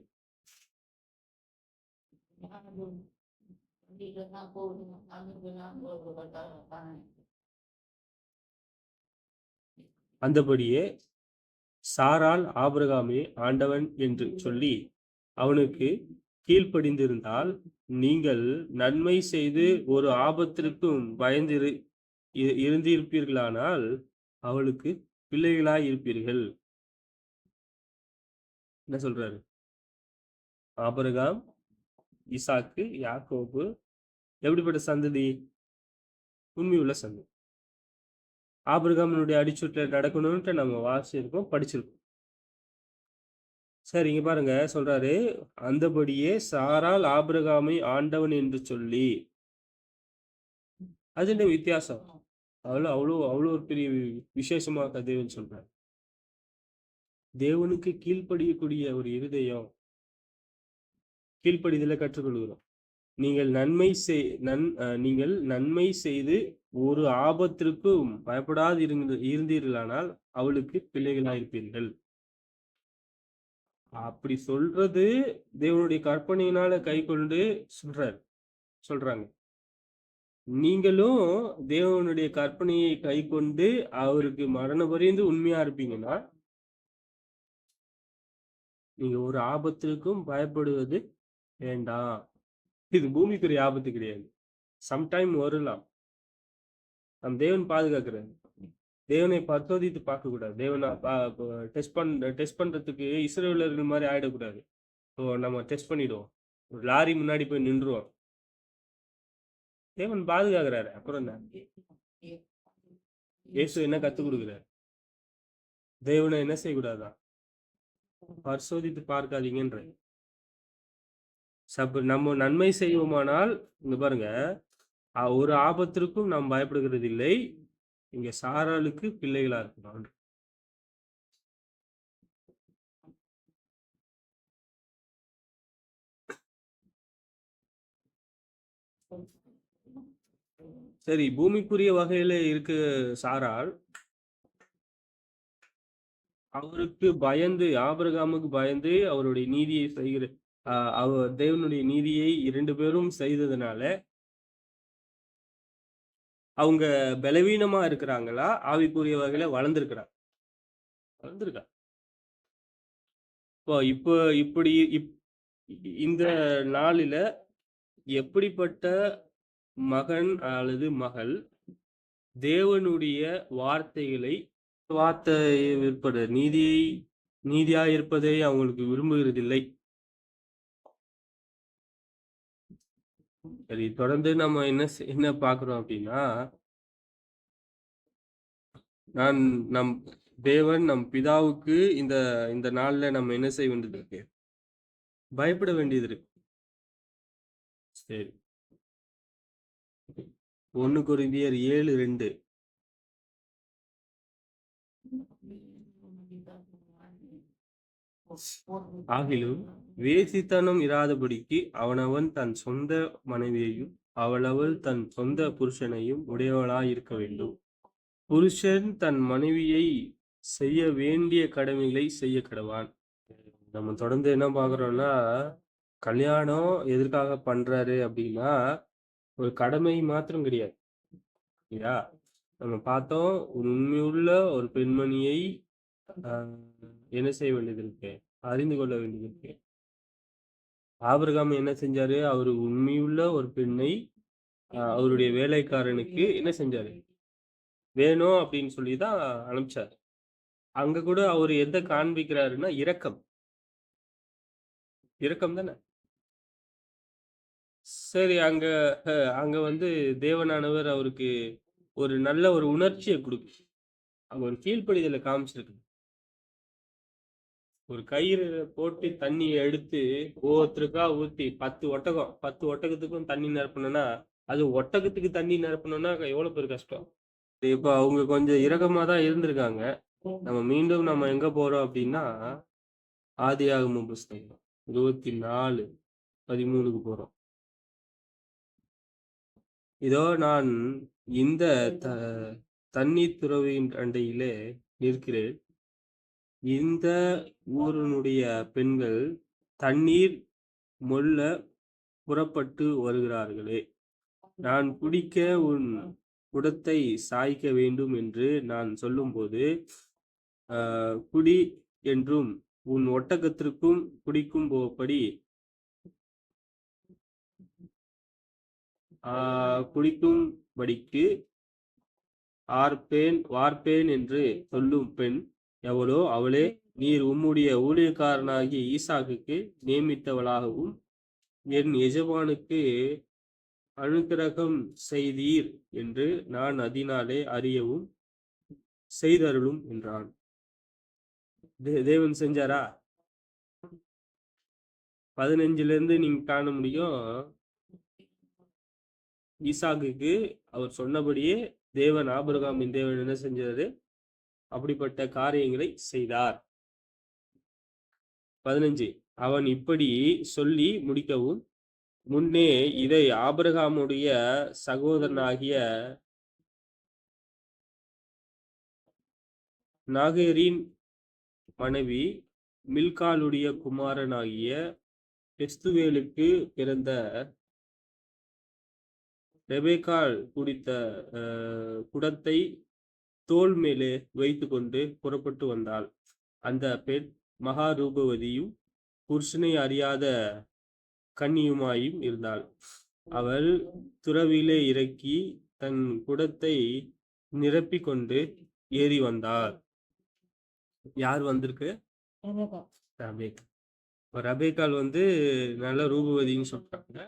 அந்தபடியே சாராள் ஆபிரகாமை ஆண்டவன் என்று சொல்லி அவனுக்கு கீழ்ப்படிந்திருந்தால் நீங்கள் நன்மை செய்து ஒரு ஆபத்திற்கும் பயந்து இருந்திருப்பீர்களானால் அவளுக்கு பிள்ளைகளாய் இருப்பீர்கள். என்ன சொல்றாரு? ஆபிரகாம், ஈசாக்கு, யாக்கோபு எப்படிப்பட்ட சந்ததி? உண்மையுள்ள சந்ததி. ஆபிரகாமினுடைய அடிச்சுட்டுல நடக்கணும்ட்டு நம்ம வாசிச்சிருக்கோம், படிச்சிருக்கோம். சரி, இங்க பாருங்க சொல்றாரு, அந்தபடியே சாரால் ஆபிரகாமை ஆண்டவன் என்று சொல்லி. அது என்ன வித்தியாசம்? அவ்வளோ ஒரு பெரிய விசேஷமாக தேவன் சொல்றாரு. தேவனுக்கு கீழ்ப்படியக்கூடிய ஒரு இருதயம், கீழ்ப்படிதலை கற்றுக்கொள்கிறோம். நீங்கள் நன்மை செய்து ஒரு ஆபத்திற்கும் பயப்படாது இருந்தீர்களானால் அவளுக்கு பிள்ளைகளாயிருப்பீர்கள். அப்படி சொல்றது தேவனுடைய கற்பனையினால கை கொண்டு சொல்றாங்க. நீங்களும் தேவனுடைய கற்பனையை கை கொண்டு அவருக்கு மரண பரியந்து உண்மையா இருப்பீங்கன்னா நீங்க ஒரு ஆபத்திற்கும் பயப்படுவது வேண்டாம். இது பூமிக்குரிய ஆபத்து கிடையாது. சம்டைம் வரலாம். நம் தேவன் பாதுகாக்கிறார். தேவனை பரிசோதித்து பார்க்க கூடாது. தேவனை டெஸ்ட் பண்றதுக்கு இஸ்ரவேலர்கள் மாதிரி ஆயிடக்கூடாது. ஸோ நம்ம டெஸ்ட் பண்ணிடுவோம். ஒரு லாரி முன்னாடி போய் நின்றுவோம். தேவன் பாதுகாக்கிறாரு. அப்புறம் என்ன? இயேசு என்ன கத்துக் கொடுக்குறாரு? தேவனை என்ன செய்யக்கூடாதான்? பரிசோதித்து பார்க்காதீங்கன்ற. நம்ம நன்மை செய்வோமானால் இங்க பாருங்க, ஒரு ஆபத்திற்கும் நாம் பயப்படுகிறது இல்லை. இங்க சாராளுக்கு பிள்ளைகளா இருக்கணும். சரி, பூமிக்குரிய வகையில இருக்க சாராள் அவருக்கு பயந்து, ஆபிரகாமுக்கு பயந்து அவருடைய நீதியை செய்கிற அவர் தேவனுடைய நீதியை 2 பேரும் செய்ததுனால அவங்க பலவீனமா இருக்கிறாங்களா? ஆவிக்குரிய வகையில வளர்ந்துருக்கா? இப்போ இப்படி இந்த நாளில எப்படிப்பட்ட மகன் அல்லது மகள் தேவனுடைய வார்த்தைகளை நீதியா இருப்பதை அவங்களுக்கு விரும்புகிறதில்லை. சரி, தொடர்ந்து நம்ம என்ன பார்க்கிறோம் அப்படின்னா, நம் தேவன் நம் பிதாவுக்கு இந்த நாள்ல நம்ம என்ன செய்ய வேண்டியது இருக்கு? பயப்பட வேண்டியது இருக்கு. சரி, 1 கொரிந்தியர் 7:2. ஆகிலும் வேசித்தனம் இராதபடிக்கு அவனவன் தன் சொந்த மனைவியையும் அவளவள் தன் சொந்த புருஷனையும் உடையவளாய் இருக்க வேண்டும். புருஷன் தன் மனைவியை செய்ய வேண்டிய கடமைகளை செய்ய கடவான். நம்ம தொடர்ந்து என்ன பார்க்குறோம்னா, கல்யாணம் எதற்காக பண்றாரு அப்படின்னா ஒரு கடமை மாத்திரம் கிடையாது இல்லையா? நம்ம பார்த்தோம், ஒரு உண்மையுள்ள ஒரு பெண்மணியை என்ன செய்ய வேண்டியது இருக்கு? அறிந்து கொள்ள வேண்டியது இருக்கு. ஆபிரகாம் என்ன செஞ்சாரு? அவரு உண்மையுள்ள ஒரு பெண்ணை அவருடைய வேலைக்காரனுக்கு என்ன செஞ்சாரு? வேணும் அப்படின்னு சொல்லிதான் அனுப்பிச்சாரு. அங்க கூட அவரு எதை காண்பிக்கிறாருன்னா இரக்கம் தானே. சரி, அங்க வந்து தேவனானவர் அவருக்கு ஒரு நல்ல ஒரு உணர்ச்சியை கொடுக்கு. அங்க ஒரு கீழ்ப்படிதலை காமிச்சிருக்கு. ஒரு கயிறு போட்டு தண்ணியை எடுத்து ஒவ்வொருத்தருக்கா ஊத்தி 10 ஒட்டகத்துக்கும் தண்ணி நிரப்பணும்னா, அது ஒட்டகத்துக்கு தண்ணி நிரப்பணும்னா எவ்வளவு பேர் கஷ்டம். இப்ப அவங்க கொஞ்சம் இரக்கமா தான் இருந்திருக்காங்க. நம்ம எங்க போறோம் அப்படின்னா, ஆதியாகமம் புஸ்தகம் 24:13 போறோம். இதோ நான் இந்த தண்ணீர் துறவின் அண்டையிலே நிற்கிறேன். இந்த ஊரினுடைய பெண்கள் தண்ணீர் மொள்ள புறப்பட்டு வருகிறார்களே, நான் குடிக்க உன் குடத்தை சாய்க்க வேண்டும் என்று நான் சொல்லும்போது, குடி என்றும் உன் ஒட்டகத்திற்கும் குடிக்கும்படி குடிக்கும்படிக்கு வார்ப்பேன் என்று சொல்லும் பெண் எவளோ அவளே நீர் உம்முடைய ஊழியக்காரனாகிய ஈசாக்குக்கு நியமித்தவளாகவும் என் எஜமானுக்கு அனுக்கிரகம் செய்தீர் என்று நான் அதனாலே அறியவும் செய்தருளும் என்றான். தேவன் செஞ்சாரா? 15 நீங்க காண முடியும். ஈசாக்குக்கு அவர் சொன்னபடியே தேவன், ஆபிரகாமின் தேவன் என்ன செஞ்சாரு? அப்படிப்பட்ட காரியங்களை செய்தார். 15 அவன் இப்படி சொல்லி முடிக்கவும், முன்னே இதை ஆபிரகாமுடைய சகோதரனாகிய நாகேரின் மனைவி மில்காலுடைய குமாரனாகிய பெஸ்துவேலுக்கு பிறந்த ரெபேக்காள் குடித்த குடத்தை தோல் மேலே வைத்து கொண்டு புறப்பட்டு வந்தாள். அந்த பெண் மகா ரூபவதியும் புருஷனை அறியாத கன்னியுமாயும் இருந்தாள். அவள் துறவிலே இறக்கி தன் குடத்தை நிரப்பிக் கொண்டு ஏறி வந்தாள். யார் வந்திருக்கு? ரபேக்காள் நல்ல ரூபவதின்னு சொல்றாங்க.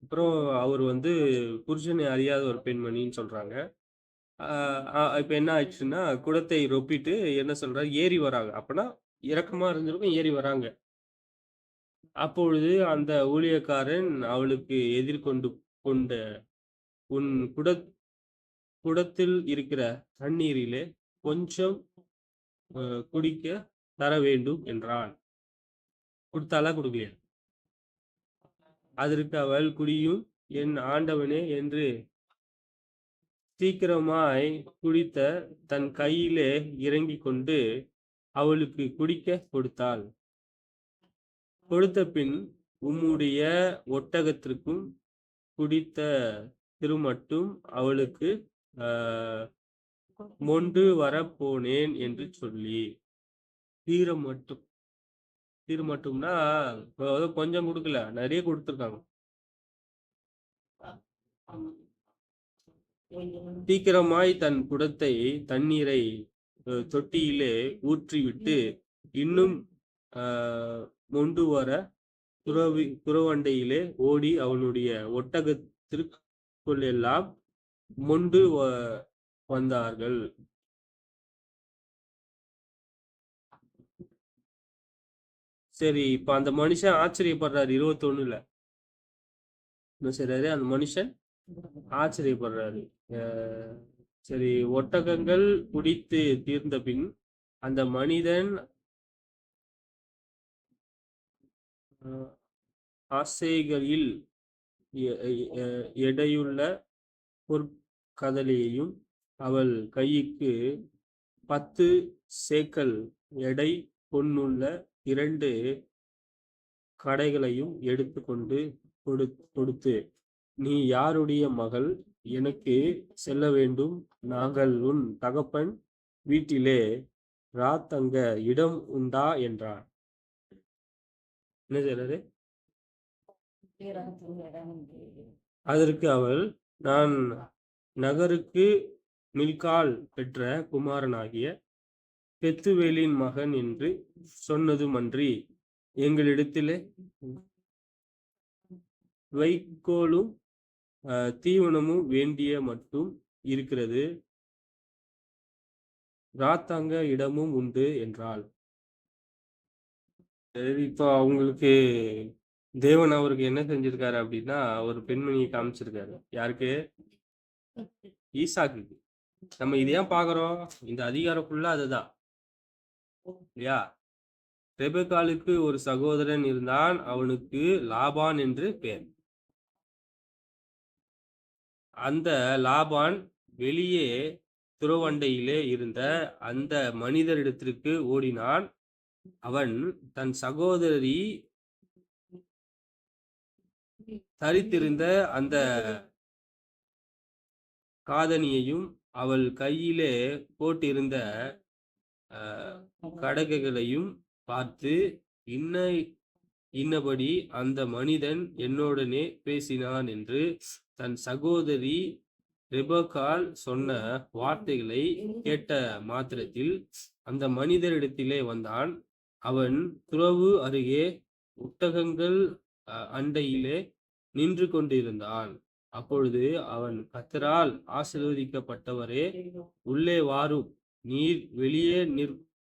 அப்புறம் அவர் புருஷனை அறியாத ஒரு பெண்மணின்னு சொல்றாங்க. இப்ப என்ன ஆயிடுச்சுன்னா, குடத்தை ரொப்பிட்டு என்ன சொல்றாரு? ஏறி வராங்க. அப்பனா இறக்கமா இருந்திருக்கும், ஏறி வராங்க. அப்பொழுது அந்த ஊழியக்காரன் அவளுக்கு எதிர்கொண்டு கொண்ட உன் குடத்தில் இருக்கிற தண்ணீரிலே கொஞ்சம் குடிக்க தர வேண்டும் என்றான். கொடுத்தாலா கொடுக்கலையா? அதற்கு அவள், குடியும் என் ஆண்டவனே என்று சீக்கிரமாய் குடித்த தன் கையிலே இறங்கி கொண்டு அவளுக்கு குடிக்க கொடுத்தாள். கொடுத்த பின், உம்முடைய ஒட்டகத்திற்கும் குடித்த திருமட்டும் அவளுக்கு மொண்டு வரப்போனேன் என்று சொல்லி. தீரமட்டும்னா கொஞ்சம் கொடுக்கல, நிறைய கொடுத்துருக்காங்க. சீக்கிரமாய் தன் குடத்தை தண்ணீரை தொட்டியிலே ஊற்றிவிட்டு இன்னும் மொண்டு வர துறவண்டையிலே ஓடி அவனுடைய ஒட்டகத்திற்குள்ளெல்லாம் மொண்டு வந்தார்கள். சரி, இப்ப அந்த மனுஷன் ஆச்சரியப்படுறாரு. 21 என்ன செய்றாரு? அந்த மனுஷன் ஆச்சரியப்படுறாரு. சரி, ஒட்டகங்கள் குடித்து தீர்ந்த பின் அந்த மனிதன் ஆசைகளில் எடையுள்ள பொற்கதலையையும் அவள் கைக்கு 10 சேக்கல் எடை பொன்னுள்ள 2 கடைகளையும் எடுத்து கொண்டு கொடுத்து, நீ யாருடைய மகள்? எனக்கு செல்ல வேண்டும். நாங்கள் உன் தகப்பன் வீட்டிலே ராத்தங்க இடம் உண்டா என்றார். என்ன செய்றாரு? அதற்கு அவள், நான் நகருக்கு மில்கால் பெற்ற குமாரனாகிய பெத்துவேலின் மகன் என்று சொன்னதுமன்றி, எங்களிடத்திலே வைக்கோலும் தீவனமும் வேண்டிய மட்டும் இருக்கிறது, ராத்தாங்க இடமும் உண்டு என்றாள். இப்போ அவங்களுக்கு தேவன் அவருக்கு என்ன செஞ்சிருக்காரு அப்படின்னா, ஒரு பெண்மணியை காமிச்சிருக்காரு. யாருக்கு? ஈசாக்குக்கு. நம்ம இது ஏன் பாக்குறோம்? இந்த அதிகாரம் ஃபுல்லா அதுதான் இல்லையா? ரெபெக்காளுக்கு ஒரு சகோதரன் இருந்தான், அவனுக்கு லாபான் என்று பெயர். அந்த லாபான் வெளியே துறவண்டையிலே இருந்த அந்த மனிதரிடத்திற்கு ஓடினான். அவன் தன் சகோதரி தரித்திருந்த அந்த காதணியையும் அவள் கையிலே போட்டிருந்த கடகைகளையும் பார்த்து, இன்ன இன்னபடி அந்த மனிதன் என்னுடனே பேசினான் என்று தன் சகோதரி ரெபெக்காள் சொன்ன வார்த்தைகளை கேட்ட மாத்திரத்தில் அந்த மனிதரிடத்திலே வந்தான். அவன் துறவு அருகே ஒட்டகங்கள் அண்டையிலே நின்று கொண்டிருந்தான். அப்பொழுது அவன், கர்த்தரால் ஆசீர்வதிக்கப்பட்டவரே, உள்ளே வாரும், நீர் வெளியே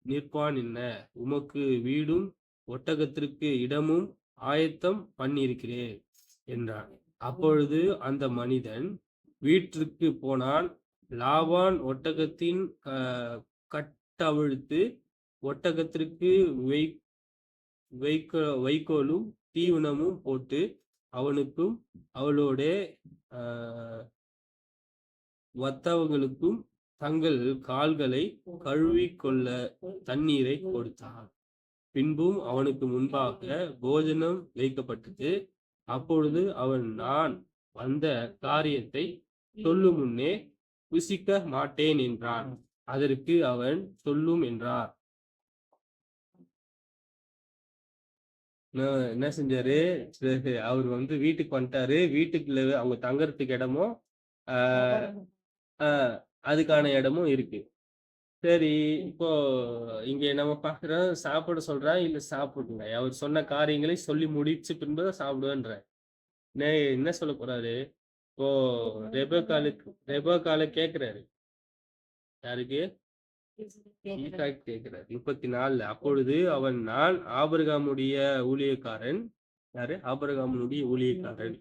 நிற்பான் என்ன? உமக்கு வீடும் ஒட்டகத்திற்கு இடமும் ஆயத்தம் பண்ணியிருக்கிறேன் என்றான். அப்பொழுது அந்த மனிதன் வீட்டிற்கு போனான். லாபான் ஒட்டகத்தின் கட்டவிழ்த்து ஒட்டகத்திற்கு வைக்கோலும் தீவனமும் போட்டு அவனுக்கும் அவளோட வத்தவங்களுக்கும் தங்கள் கால்களை கழுவிக்கொள்ள தண்ணீரை கொடுத்தான். பின்பும் அவனுக்கு முன்பாக போஜனம் வைக்கப்பட்டது. அப்பொழுது அவன், நான் வந்த காரியத்தை சொல்லும் முன்னே புசிக்க மாட்டேன் என்றான். அதற்கு அவன், சொல்லும் என்றார். என்ன செஞ்சாரு, அவர் வீட்டுக்கு வந்துட்டாரு. வீட்டுக்குள்ள அவங்க தங்கறதுக்கு இடமும் அதுக்கான இடமும் இருக்கு. சரி, இப்போ இங்க நம்ம பாக்குறோம், சாப்பிட சொல்றான், இல்ல சாப்பிடுங்க. அவர் சொன்ன காரியங்களை சொல்லி முடிச்சு பின்புதான் சாப்பிடுவேன்ற. என்ன சொல்ல போறாரு இப்போ? ரெபெக்காளு கேக்குறாரு. யாருக்கு? ஈசாக்கு கேட்கிறார். 34. அப்பொழுது அவன், நான் ஆபிரகாமுடைய ஊழியக்காரன். யாரு? ஆபிரகாமுடைய ஊழியக்காரன்.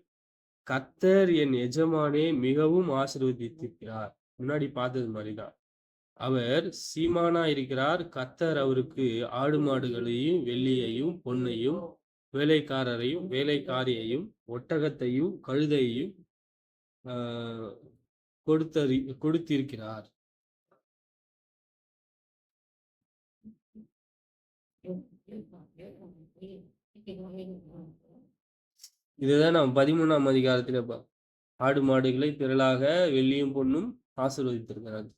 கர்த்தர் என் எஜமானே மிகவும் ஆசீர்வதித்திருக்கிறார். முன்னாடி பார்த்தது மாதிரிதான். அவர் சீமானா இருக்கிறார். கர்த்தர் அவருக்கு ஆடு மாடுகளையும் வெள்ளியையும் பொன்னையும் வேலைக்காரரையும் வேலைக்காரியையும் ஒட்டகத்தையும் கழுதையையும் கொடுத்திருக்கிறார். இதுதான் நம்ம 13ஆம் அதிகாரத்துல ஆடு மாடுகளை திரளாக வெள்ளியும் பொண்ணும் ஆசீர்வதித்திருக்கிறார்.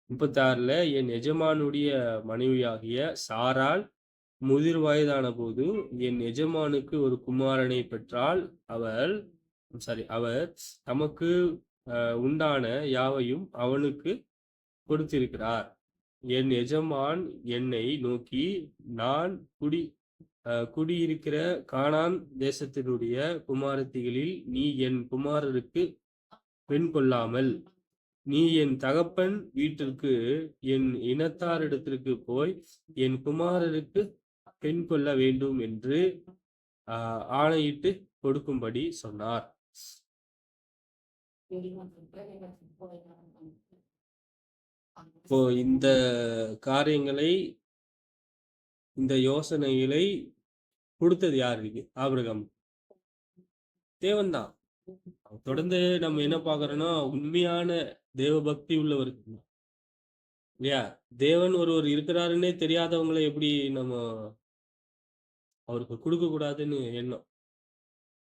36ல, என் எஜமானுடைய மனைவியாகிய சாராள் முதிர் வயதான போது என் எஜமானுக்கு ஒரு குமாரனை பெற்றால் அவர் தமக்கு உண்டான யாவையும் அவனுக்கு கொடுத்திருக்கிறார். என் எஜமான் என்னை நோக்கி, நான் குடியிருக்கிற கானான் தேசத்தினுடைய குமாரத்திகளில் நீ என் குமாரருக்கு பெண் கொள்ளாமல் நீ என் தகப்பன் வீட்டிற்கு என் இனத்தாரிடத்திற்கு போய் என் குமாரருக்கு பெண் கொள்ள வேண்டும் என்று ஆணையிட்டு கொடுக்கும்படி சொன்னார். இப்போ இந்த காரியங்களை, இந்த யோசனைகளை கொடுத்தது யாருக்கு? ஆபிரகாம். தேவன் தான். தொடர்ந்து நம்ம என்ன பாக்குறோம்னா, உண்மையான தேவ பக்தி உள்ளவர் இல்லையா? தேவன் ஒருவர் இருக்கிறாருன்னே தெரியாதவங்களை எப்படி நம்ம அவருக்கு கொடுக்க கூடாதுன்னு எண்ணம்.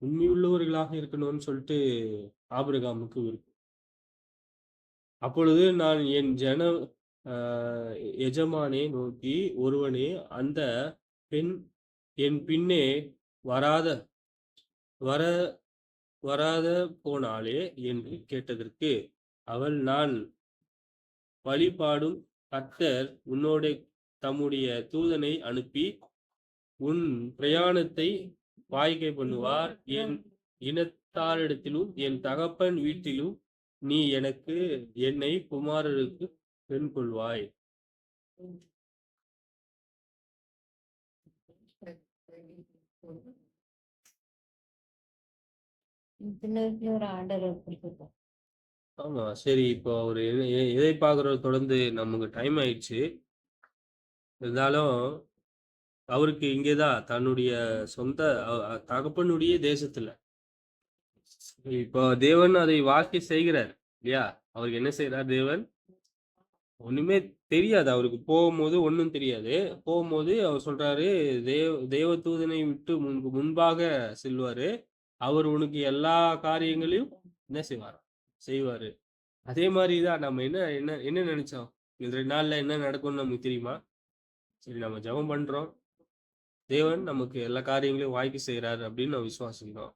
உண்மையுள்ளவர்களாக இருக்கணும்னு சொல்லிட்டு ஆபிரகாமுக்கு இருக்கு. அப்பொழுது நான் என் எஜமானே நோக்கி, ஒருவனே அந்த பெண் என் பின்னே வராத போனாலே என்று கேட்டதற்கு அவள், நான் வழிபாடும் கர்த்தர் உன்னோட தம்முடைய தூதனை அனுப்பி உன் பிரயாணத்தை வாய்க்கை பண்ணுவார். என் இனத்தாரிடத்திலும் என் தகப்பன் வீட்டிலும் நீ என்னை குமாரருக்கு பெண் கொள்வாய். ஆமா, சரி. இப்போ அவரு எதை பாக்குறது? தொடர்ந்து நமக்கு டைம் ஆயிடுச்சு. இருந்தாலும் அவருக்கு இங்கேதான் தன்னுடைய சொந்த தகப்பனுடைய தேசத்துல இப்போ தேவன் அதை வாக்கி செய்கிறார் இல்லையா? அவருக்கு என்ன செய்றார் தேவன்? ஒண்ணுமே தெரியாது. அவருக்கு போகும்போது ஒண்ணும் தெரியாது. போகும்போது அவர் சொல்றாரு, தேவதூதனை விட்டு முன்பாக செல்வாரு. அவர் உனக்கு எல்லா காரியங்களையும் என்ன செய்வாராம்? செய்வாரு. அதே மாரி தான் நம்ம என்ன என்ன என்ன நெனச்சோம்? இந்த 2 நாள்ல என்ன நடக்கும்னு நமக்கு தெரியுமா? சரி நம்ம ஜெபம் பண்றோம். தேவன் நமக்கு எல்லா காரியங்களையும் வாய்க்க செய்றாரு அப்படின்னு நம்ம விசுவாசிக்கிறோம்.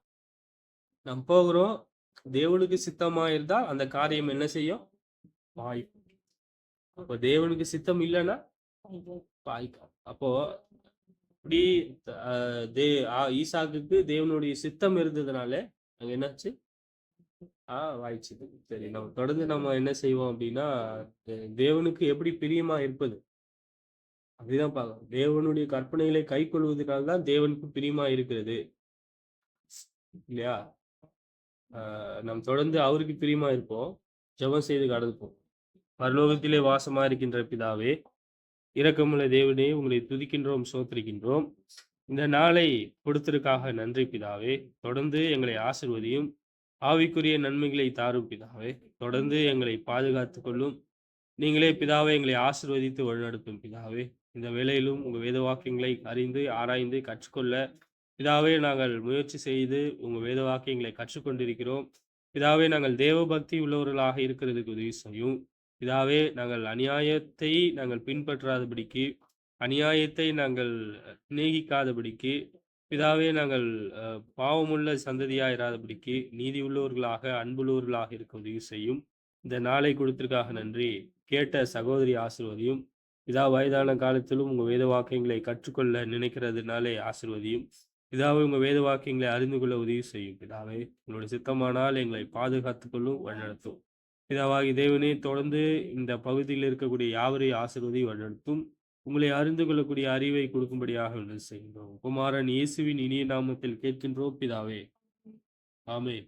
நம்ம போகிறோம். தேவனுக்கு சித்தமா இருந்தா அந்த காரியம் என்ன செய்யும்? வாய்க்கும். அப்ப தேவனுக்கு சித்தம் இல்லன்னா வாய்க்காது. அப்போ இப்படி அ தே ஈசாக்குக்கு தேவனுடைய சித்தம் இருந்ததுனால, அங்க என்னாச்சு? வாய்ச்சுது. சரி நம்ம தொடர்ந்து நம்ம என்ன செய்வோம் அப்படின்னா, தேவனுக்கு எப்படி பிரியமா இருப்பது? அப்படிதான் பார்க்கணும். தேவனுடைய கற்பனைகளை கைக்கொள்வதனால தான் தேவனுக்கு பிரியமா இருக்கிறது. இல்லையா? நாம் தொடர்ந்து அவருக்கு பிரியமா இருப்போம். ஜெபம் செய்து கடந்து பரலோகத்திலே வாசமா இருக்கின்ற பிதாவே, இரக்கமுள்ள தேவனே, உங்களை துதிக்கின்றோம், ஸ்தோத்திரிக்கின்றோம். இந்த நாளை கொடுத்ததற்காக நன்றி பிதாவே. தொடர்ந்து எங்களை ஆசீர்வதியும். ஆவிக்குரிய நன்மைகளை தாரும் பிதாவே. தொடர்ந்து எங்களை பாதுகாத்துக் கொள்ளும். நீங்களே பிதாவே எங்களை ஆசீர்வதித்து வழிநடத்தும் பிதாவே. இந்த வேளையிலும் உங்க வேத வாக்கியங்களை அறிந்து, ஆராய்ந்து கற்றுக்கொள்ள பிதாவே நாங்கள் முயற்சி செய்து உங்க வேத வாக்கியங்களை கற்றுக்கொண்டிருக்கிறோம். பிதாவே நாங்கள் தேவபக்தி உள்ளவர்களாக இருக்கிறதுக்கு உதவி செய்யும். பிதாவே நாங்கள் பின்பற்றாதபடிக்கு, அநியாயத்தை நாங்கள் சிநேகிக்காதபடிக்கு, பிதாவே நாங்கள் பாவமுள்ள சந்ததியாயிராதபடிக்கு, நீதி உள்ளவர்களாக, அன்புள்ளவர்களாக இருக்க உதவி செய்யும். இந்த நாளை கொடுத்ததற்காக நன்றி. கேட்ட சகோதரி ஆசீர்வதியும். பிதா வயதான காலத்திலும் உங்க வேத வாக்கியங்களை கற்றுக்கொள்ள நினைக்கிறதுனாலே ஆசீர்வதியும். பிதாவே உங்க வேத வாக்கியங்களை அறிந்து கொள்ள உதவி செய்யும். பிதாவே உங்களுடைய சித்தமானால் எங்களை பாதுகாத்துக் கொள்ளும், வழிநடத்தும். பிதாவாகி தேவனே தொடர்ந்து இந்த பகுதியில் இருக்கக்கூடிய யாவரையும் ஆசீர்வதி வழிநடத்தும். உங்களை அறிந்து கொள்ளக்கூடிய அறிவை கொடுக்கும்படியாக வேண்டுதல் செய்கின்றோம். குமாரன் இயேசுவின் இனிய நாமத்தில் கேட்கின்றோம் பிதாவே. ஆமென்.